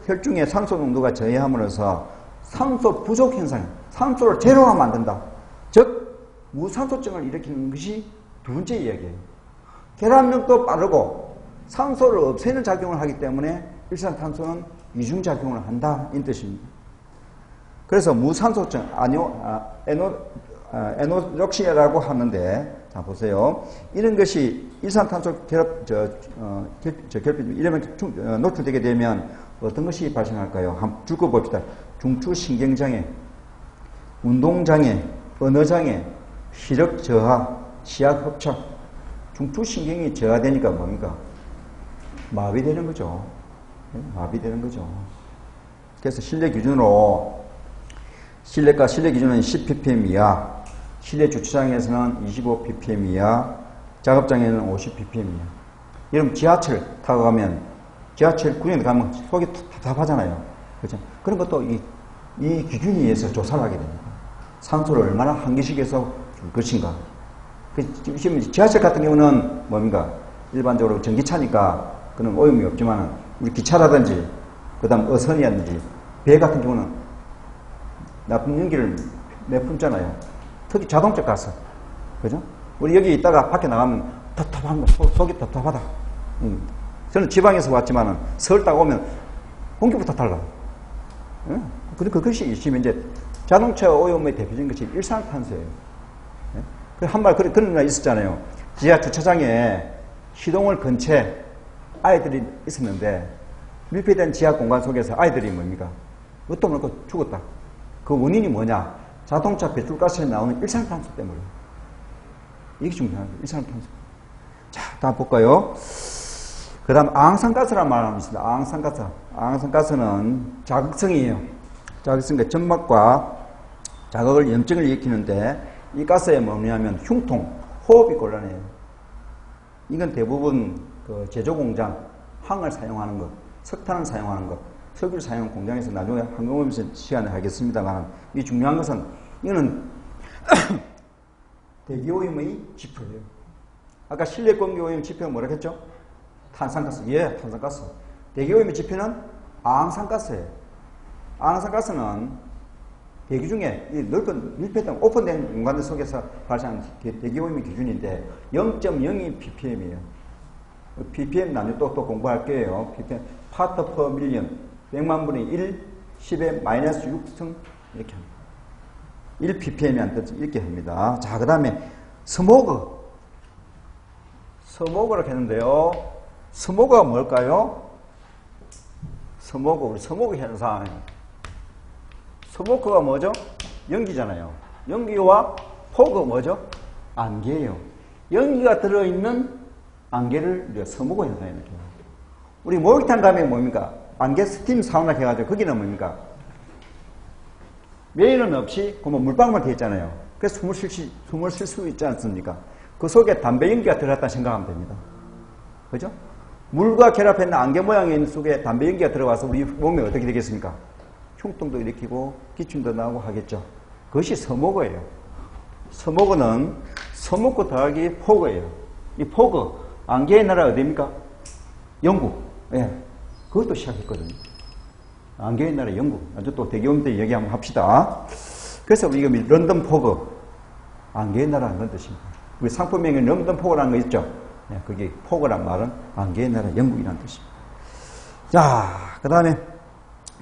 혈중의 산소 농도가 저해함으로써 산소 부족 현상, 산소를 제로화 만든다. 즉 무산소증을 일으키는 것이 두 번째 이야기예요. 결합력도 빠르고 산소를 없애는 작용을 하기 때문에 일산탄소는 이중작용을 한다. 이 뜻입니다. 그래서 무산소증, 에노록시아라고 하는데, 자, 보세요. 이런 것이 일산탄소 결핍, 이러면 노출되게 되면 어떤 것이 발생할까요? 한번 줄거 봅시다. 중추신경장애, 운동장애, 언어장애, 시력 저하, 시약 협착. 중추신경이 저하되니까 뭡니까? 마비되는 거죠. 마비되는 거죠. 그래서 실내 기준으로 실내가 실내 기준은 10ppm 이하, 실내 주차장에서는 25ppm 이하, 작업장에는 50ppm 이하. 여러분 지하철 타고 가면 지하철 구경에 가면 속이 답답하잖아요. 그렇죠? 그런 것도 이 기준에 의해서 조사를 하게 됩니다. 산소를 얼마나 한기식에서 줄 것인가. 지금 지하철 같은 경우는 뭡니까? 일반적으로 전기차니까 그런 오염이 없지만 우리 기차라든지 그 다음 어선이라든지 배 같은 경우는 나쁜 연기를 내뿜잖아요. 특히 자동차 가스. 그죠? 우리 여기 있다가 밖에 나가면 답답한 거, 속이 답답하다. 저는 지방에서 왔지만은 서울 딱 오면 공기부터 달라. 그것이 지금 이제 자동차 오염의 대표적인 것이 일산탄소예요. 그런 날 있었잖아요. 지하 주차장에 시동을 건 채 아이들이 있었는데 밀폐된 지하 공간 속에서 아이들이 뭡니까? 뭣도 모르고 죽었다. 그 원인이 뭐냐? 자동차 배출가스에 나오는 일산탄소 때문에. 이게 중요한 거예요. 일산탄소. 자, 다음 볼까요? 그 다음 앙상가스란 말을 있습니다. 앙상가스. 앙상가스는 자극성이에요. 자극성과 점막과 자극을 염증을 일으키는데 이 가스에 뭐냐면 흉통, 호흡이 곤란해요. 이건 대부분 그 제조공장, 황을 사용하는 것, 석탄을 사용하는 것, 석유를 사용하는 공장에서 나중에 항공오염 시간에 하겠습니다만 이 중요한 것은 이거는 대기오염의 지표예요. 아까 실내 공기오염 지표가 뭐라 했죠? 탄산가스. 예, 탄산가스. 대기오염의 지표는 앙상가스예요. 앙상가스는 대기 중에 이 넓은 밀폐된 오픈된 공간들 속에서 발생하는 대기오염의 기준인데 0.02 ppm이에요. ppm 나중에 또 공부할 거예요. ppm, 파트 퍼 밀리언, 100만 분의 1, 10의 마이너스 6승 이렇게 합니다. 1 ppm이란 뜻 이렇게 합니다. 자, 그 다음에 스모그. 스모그를 했는데요. 스모그가 뭘까요? 스모그, 우리 스모그 현상. 스모크가 뭐죠? 연기잖아요. 연기와 포그 뭐죠? 안개예요. 연기가 들어있는 안개를 우리가 스모그 현상이라고 해요. 우리 목욕탕 가면 뭡니까? 안개 스팀 사우나 해가지고 거기는 뭡니까? 메인은 없이 그러면 물방울만 되어 있잖아요. 그래서 숨을 쉴 수 있지 않습니까? 그 속에 담배 연기가 들어갔다 생각하면 됩니다. 그죠? 물과 결합했는 안개 모양의 속에 담배 연기가 들어가서 우리 몸에 어떻게 되겠습니까? 흉통도 일으키고 기침도 나오고 하겠죠. 그것이 스모그예요. 스모그는 스모크 더하기 포그예요. 이 포그, 안개의 나라 어디입니까? 영국. 예, 그것도 시작했거든요. 안개의 나라 영국. 아주 또 대기오염 때 얘기 한번 합시다. 그래서 우리가 런던 포그, 안개의 나라 그런 뜻입니다. 우리 상품명에 런던 포그라는 거 있죠? 예, 그게 포그란 말은 안개의 나라 영국이라는 뜻입니다. 자, 그 다음에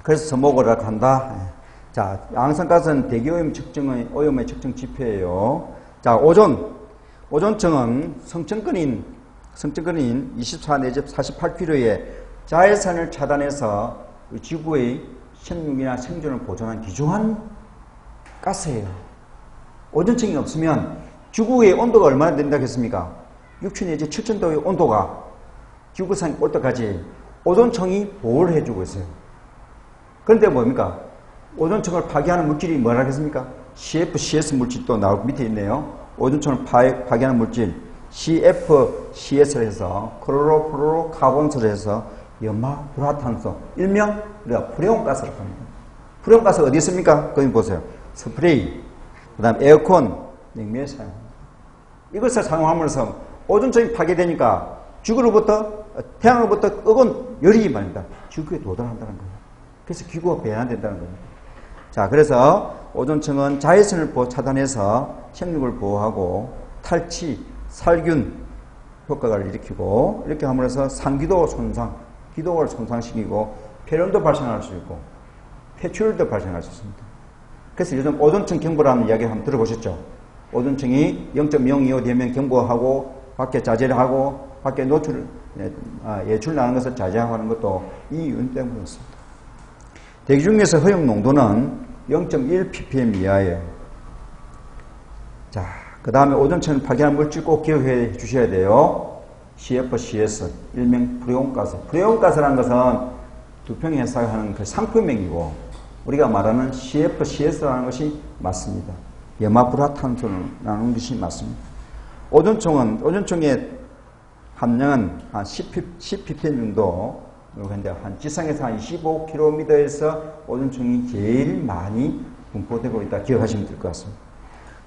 그래서 스모그라고 한다. 자, 앙상가스는 대기오염 측정의 오염의 측정 지표예요. 자, 오존층은 성층권인 24 내지 48km의 자외선을 차단해서 지구의 생육이나 생존을 보존한 귀중한 가스예요. 오존층이 없으면 지구의 온도가 얼마나 된다고 했습니까? 6천 내지 7,000도의 온도가 지구상에 올 때까지 오존층이 보호를 해주고 있어요. 그런데 뭡니까? 오존층을 파괴하는 물질이 뭐라 하겠습니까? CFCS 물질도 나오고 밑에 있네요. 오존층을 파괴하는 물질 CFCS를 해서 클로로플로로카본스를 해서 염화불화탄소, 일명 우리가 프레온가스라고 합니다. 프레온가스 어디 있습니까? 거기 보세요. 스프레이, 그 다음 에어컨, 냉매에 사용합니다. 이것을 사용함으로써 오존층이 파괴되니까 태양으로부터 뜨거운 열이 말입니다. 지구에 도달한다는 거예요. 그래서 기구가 배양된다는 거예요. 자, 그래서 오존층은 자외선을 차단해서 생육을 보호하고 탈취, 살균 효과를 일으키고 이렇게 함으로써 상기도 손상, 기도를 손상시키고 폐렴도 발생할 수 있고 폐출도 발생할 수 있습니다. 그래서 요즘 오존층 경보라는 이야기 한번 들어보셨죠? 오존층이 0.025 되면 경보하고 밖에 자제를 하고 밖에 예출 나는 것을 자제하는 것도 이 이유 때문이었습니다. 대기 중에서 허용 농도는 0.1 ppm 이하예요. 자, 그 다음에 오존층을 파괴하는 물질 꼭 기억해 주셔야 돼요. CFCS, 일명 프레온가스. 프레온가스라는 것은 두평이 해석하는 그 상품명이고 우리가 말하는 CFCS라는 것이 맞습니다. 염화불화탄소라는 것이 맞습니다. 오존층의 함량은 한 10 ppm 정도, 그런데 한 지상에서 한 25km에서 오존층이 제일 많이 분포되고 있다 기억하시면 될 것 같습니다.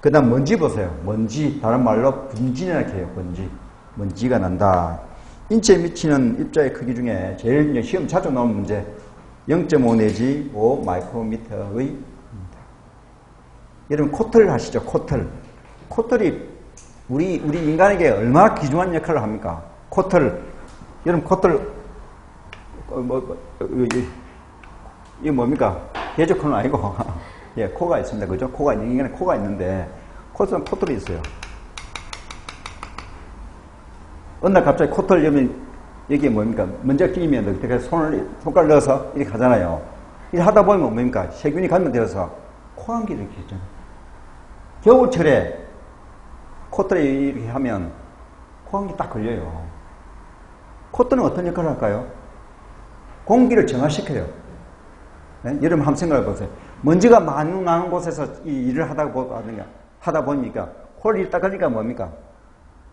그 다음 먼지 보세요. 먼지, 다른 말로 분진이라고 해요. 먼지가 난다. 인체에 미치는 입자의 크기 중에 제일 시험 자주 나오는 문제 0.5 내지 5 마이크로미터의 여러분 코털 아시죠? 코털이 우리 인간에게 얼마나 귀중한 역할을 합니까? 여러분 코털 이게 뭡니까? 대조코는 아니고 예, 코가 있습니다. 그죠? 인간에 코가 있는데 코털이 있어요. 어느 날 갑자기 코털 여면 이게 뭡니까? 먼저 끼면 어떻게 손가락 넣어서 이렇게 하잖아요. 이렇게 하다 보면 뭡니까? 세균이 감염되어서 코감기를 이렇게 했잖아요. 겨울철에 코털에 이렇게 하면 코감기 딱 걸려요. 코털은 어떤 역할을 할까요? 공기를 정화시켜요. 네? 여러분 한번 생각해 보세요. 먼지가 많은 곳에서 이 일을 하다 보니까 코를 딱 걸리니까 뭡니까?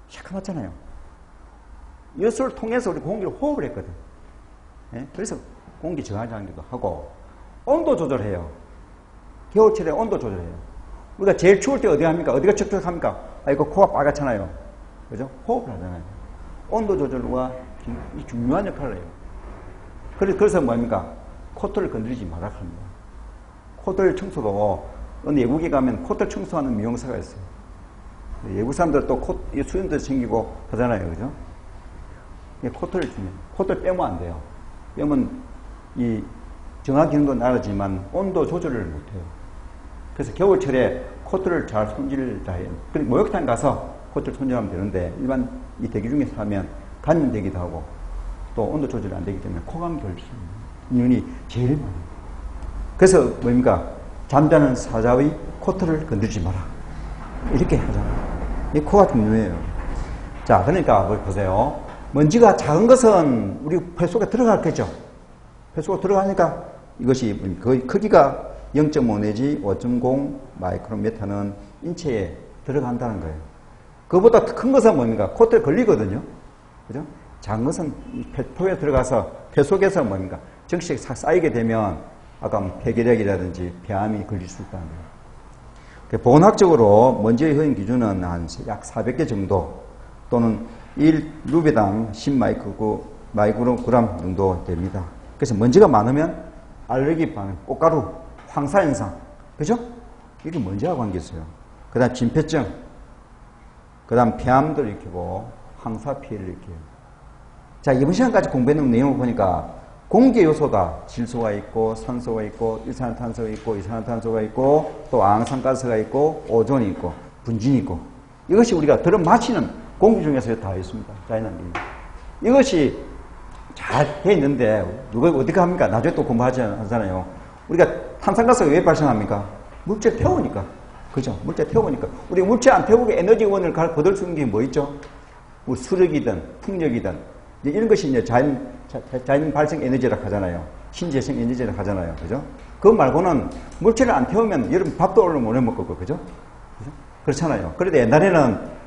시커멓잖아요. 이것을 통해서 우리 공기를 호흡을 했거든. 네? 그래서 공기 정화장기도 하고 온도 조절해요. 겨울철에 온도 조절해요. 우리가 제일 추울 때 어디 합니까? 어디가 척척합니까? 이거 코가 빨갛잖아요. 그죠? 호흡을 하잖아요. 온도 조절과 중요한 역할을 해요. 그래서 뭡니까? 코털을 건드리지 말라 합니다. 코털 청소도 어느 외국에 가면 코털 청소하는 미용사가 있어요. 외국 사람들 또 수염도 생기고 하잖아요. 그죠? 코털을 주면, 코털 빼면 안 돼요. 빼면 이 정화 기능도 나르지만 온도 조절을 못 해요. 그래서 겨울철에 코털을 잘 손질을 다 해요. 그리고 목욕탕 가서 코털 손질하면 되는데 일반 이 대기 중에서 하면 감염되기도 하고 또 온도 조절이 안 되기 때문에 코감기 걸릴 수 있는 인연이 제일 많아요. 그래서 뭡니까? 잠자는 사자의 코털을 건들지 마라. 이렇게 하잖아요. 이 코가 중요해요. 자, 그러니까 보세요. 먼지가 작은 것은 우리 폐 속에 들어갔겠죠. 폐 속에 들어가니까 이것이 거의 크기가 0.5 내지 5.0 마이크로미터는 인체에 들어간다는 거예요. 그보다 큰 것은 뭡니까? 코털에 걸리거든요. 그죠? 작은 것은 폐에 들어가서 폐 속에서 뭡니까? 정식 쌓이게 되면 아까 폐결핵이라든지 폐암이 걸릴 수 있다는 거예요. 보건학적으로 먼지의 허용 기준은 한 약 400개 정도 또는 1루베당 10마이크로그램 정도 됩니다. 그래서 먼지가 많으면 알레르기 반응, 꽃가루, 황사현상, 그죠? 이게 먼지와 관계 있어요. 그 다음 진폐증, 그 다음 폐암도 일으키고 황사 피해를 일으켜요. 자, 이번 시간까지 공부했는 내용을 보니까 공기 요소가 질소가 있고 산소가 있고 일산화탄소가 있고 이산화탄소가 있고 또 항산가스가 있고 오존이 있고 분진이 있고 이것이 우리가 들어 마시는 공기 중에서 다 있습니다. 자연환경. 이것이 잘 돼 있는데 누가 어떻게 합니까? 나중에 또 공부하잖아요. 우리가 탄산가스가 왜 발생합니까? 물질 태우니까. 그죠? 물질 태우니까. 우리 물질 안 태우게 에너지원을 거둘 수 있는 게 뭐 있죠? 뭐 수력이든 풍력이든 이런 것이 이제 자연 발생 에너지라고 하잖아요. 신재생 에너지라고 하잖아요. 그죠? 그거 말고는 물질을 안 태우면 여러분 밥도 얼른 못 해먹고, 그죠? 그렇잖아요. 그런데 옛날에는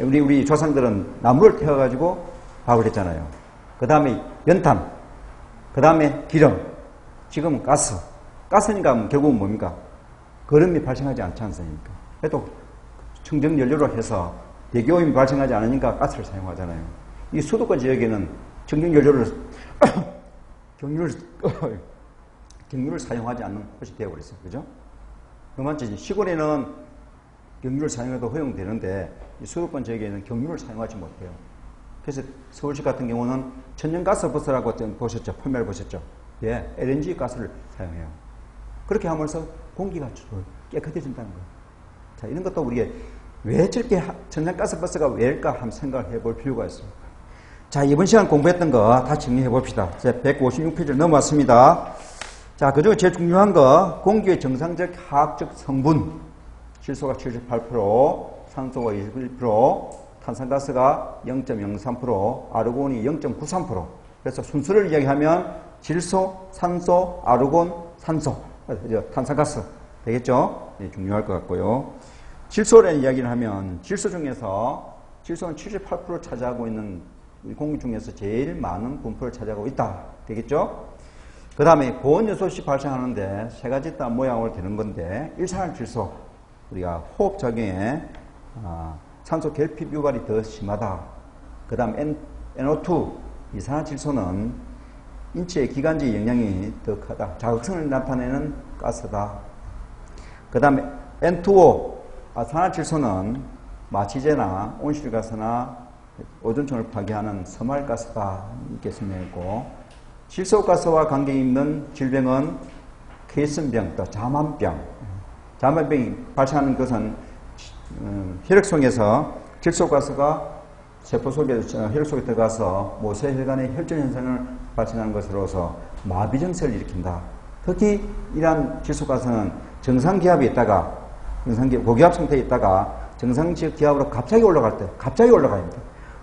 우리 조상들은 나무를 태워가지고 밥을 했잖아요. 그 다음에 연탄, 그 다음에 기름, 지금은 가스. 가스니까 결국은 뭡니까? 거름이 발생하지 않지 않습니까? 그래도 청정연료로 해서 대기오염이 발생하지 않으니까 가스를 사용하잖아요. 이 수도권 지역에는 청정연료를 경유를 사용하지 않는 곳이 되어버렸어요. 그죠? 그만치 시골에는 경유를 사용해도 허용되는데 이 수도권 지역에는 경유를 사용하지 못해요. 그래서 서울시 같은 경우는 천연가스 버스라고 보셨죠? 포맷을 보셨죠? 예, LNG 가스를 사용해요. 그렇게 하면서 공기가 깨끗해진다는 거예요. 자, 이런 것도 우리가 왜 저렇게 천연가스 버스가 왜일까 한번 생각을 해볼 필요가 있어요. 자, 이번 시간 공부했던 거 다 정리해 봅시다. 이제 156페이지를 넘어왔습니다. 자, 그 중에 제일 중요한 거, 공기의 정상적 화학적 성분. 질소가 78%, 산소가 21%, 탄산가스가 0.03%, 아르곤이 0.93%. 그래서 순서를 이야기하면 질소, 산소, 아르곤, 산소, 탄산가스 되겠죠? 네, 중요할 것 같고요. 질소라는 이야기를 하면 질소 중에서 질소는 78% 차지하고 있는 우리 공기 중에서 제일 많은 분포를 차지하고 있다. 되겠죠? 그 다음에 고온요소시 발생하는데 세 가지 딴 모양으로 되는 건데 일산화질소 우리가 호흡작용에 산소 결핍 유발이 더 심하다. 그 다음 NO2 이산화질소는 인체의 기관지 영향이 더 크다. 자극성을 나타내는 가스다. 그 다음에 N2O 산화질소는 마취제나 온실가스나 오존층을 파괴하는 섬활가스가 이렇게 설명했고 질소가스와 관계 있는 질병은 쾌선병, 또 자만병. 자만병이 발생하는 것은 혈액속에서 질소가스가 세포 속에, 혈액 속에 들어가서 모세혈관의 혈전 현상을 발생하는 것으로서 마비 증세를 일으킨다. 특히 이러한 질소가스는 정상기압에 있다가, 고기압 상태에 있다가 정상기압으로 갑자기 올라갈 때, 갑자기 올라갑니다.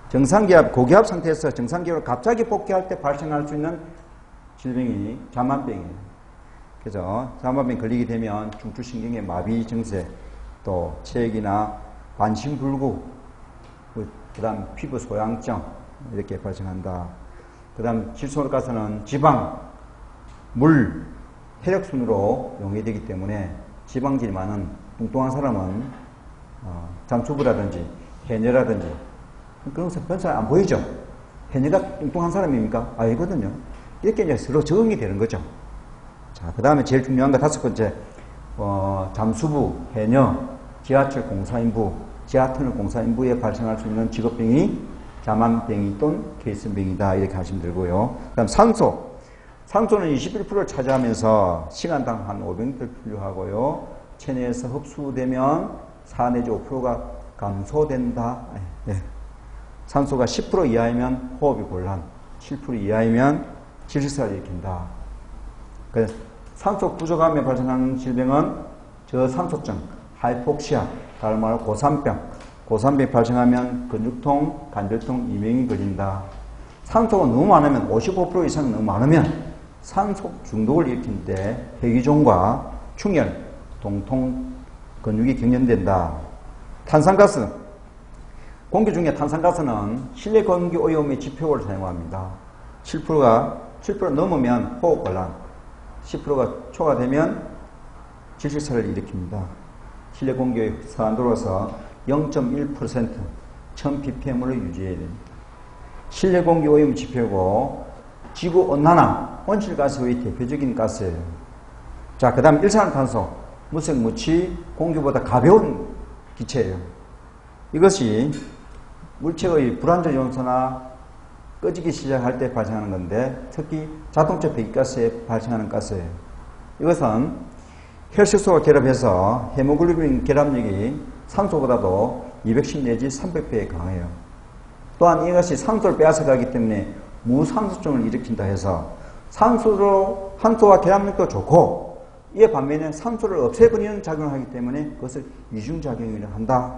정상기압, 고기압 상태에서 정상기압으로 갑자기 복귀할 때 발생할 수 있는 질병이 자만병이에요. 그래서 자만병 걸리게 되면 중추신경의 마비 증세, 또 체액이나 반신불구, 그 다음 피부 소양증 이렇게 발생한다. 그 다음 질소가스는 지방, 물, 혈액순으로 용해되기 때문에 지방질이 많은 뚱뚱한 사람은 잠수부라든지 해녀라든지 그런 잘 안 보이죠? 해녀가 뚱뚱한 사람입니까? 아니거든요. 이렇게 이제 서로 적응이 되는 거죠. 자, 그 다음에 제일 중요한 거 5번째, 잠수부, 해녀, 지하철 공사인부, 지하터널 공사인부에 발생할 수 있는 직업병이 자만병이 또는 케이슨병이다. 이렇게 하시면 되고요. 그 다음 산소. 산소는 21%를 차지하면서 시간당 한 500ml 필요하고요. 체내에서 흡수되면 4 내지 5%가 감소된다. 네. 산소가 10% 이하이면 호흡이 곤란, 7% 이하이면 질식사를 일으킨다. 그래서 산소 부족함에 발생하는 질병은 저산소증, 하이폭시아, 다른 말로 고산병. 고산병이 발생하면 근육통, 관절통, 이명이 걸린다. 산소가 너무 많으면 55% 이상 너무 많으면 산소 중독을 일으키는데 회기종과 충혈, 동통, 근육이 경련된다. 탄산가스. 공기 중에 탄산가스는 실내 공기 오염의 지표를 사용합니다. 7% 넘으면 호흡곤란, 10%가 초과되면 질식사를 일으킵니다. 실내 공기의 산도로서 0.1% 1000ppm으로 유지해야 됩니다. 실내 공기 오염 지표고 지구온난화, 온실가스의 대표적인 가스예요. 자, 그 다음 일산화탄소, 무색무취, 공기보다 가벼운 기체예요. 이것이 물체의 불완전 요소나 꺼지기 시작할 때 발생하는 건데 특히 자동차 배기가스에 발생하는 가스예요. 이것은 혈색소가 결합해서 헤모글로빈 결합력이 산소보다도 210 내지 300배에 강해요. 또한 이것이 산소를 빼앗아가기 때문에 무산소증을 일으킨다 해서 산소와 결합력도 좋고 이에 반면에 산소를 없애버리는 작용을 하기 때문에 그것을 이중작용이라고 한다.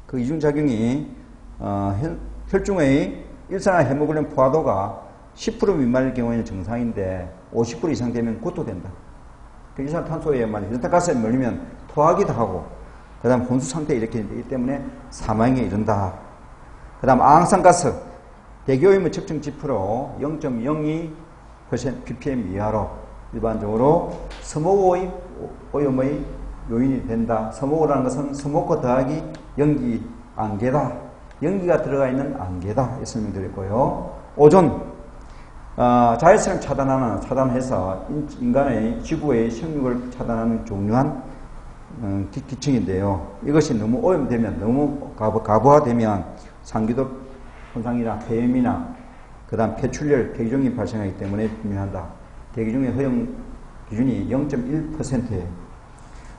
그 이중작용이 혈중의 일산화 헤모글로빈 포화도가 10% 미만일 경우에는 정상인데 50% 이상 되면 구토된다. 그 일산화탄소에 연탄가스에 몰리면 토하기도 하고 그 다음 혼수 상태에 이렇게 되기 때문에 사망에 이른다. 그 다음 아항산가스 대기오염의 측정 지표로 0.02% ppm 이하로 일반적으로 스모그 오염의 요인이 된다. 스모그라는 것은 스모크 더하기 연기 안개다. 연기가 들어가 있는 안개다. 이 설명드렸고요. 오존 자외선을 차단해서 인간의 지구의 생육을 차단하는 중요한 기층인데요. 이것이 너무 오염되면, 너무 가부화되면 상기도 손상이나 폐염이나 그 다음 폐출혈, 대기종이 발생하기 때문에 중요하다. 대기종의 허용 기준이 0.1%예요.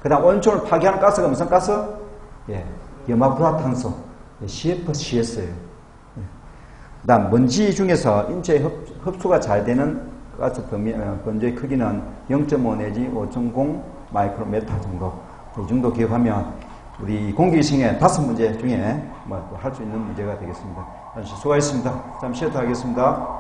그 다음 온천을 파괴하는 가스가 무슨 가스? 예, 염화불화탄소, CFCS예요. 그 다음 먼지 중에서 인체에 흡수가 잘 되는 가스 범위의 크기는 0.5 내지 5.0 마이크로메타 정도. 이 정도 기억하면 우리 공기위생의 5문제 중에 할 수 있는 문제가 되겠습니다. 수고하셨습니다. 잠시 쉬었다 하겠습니다.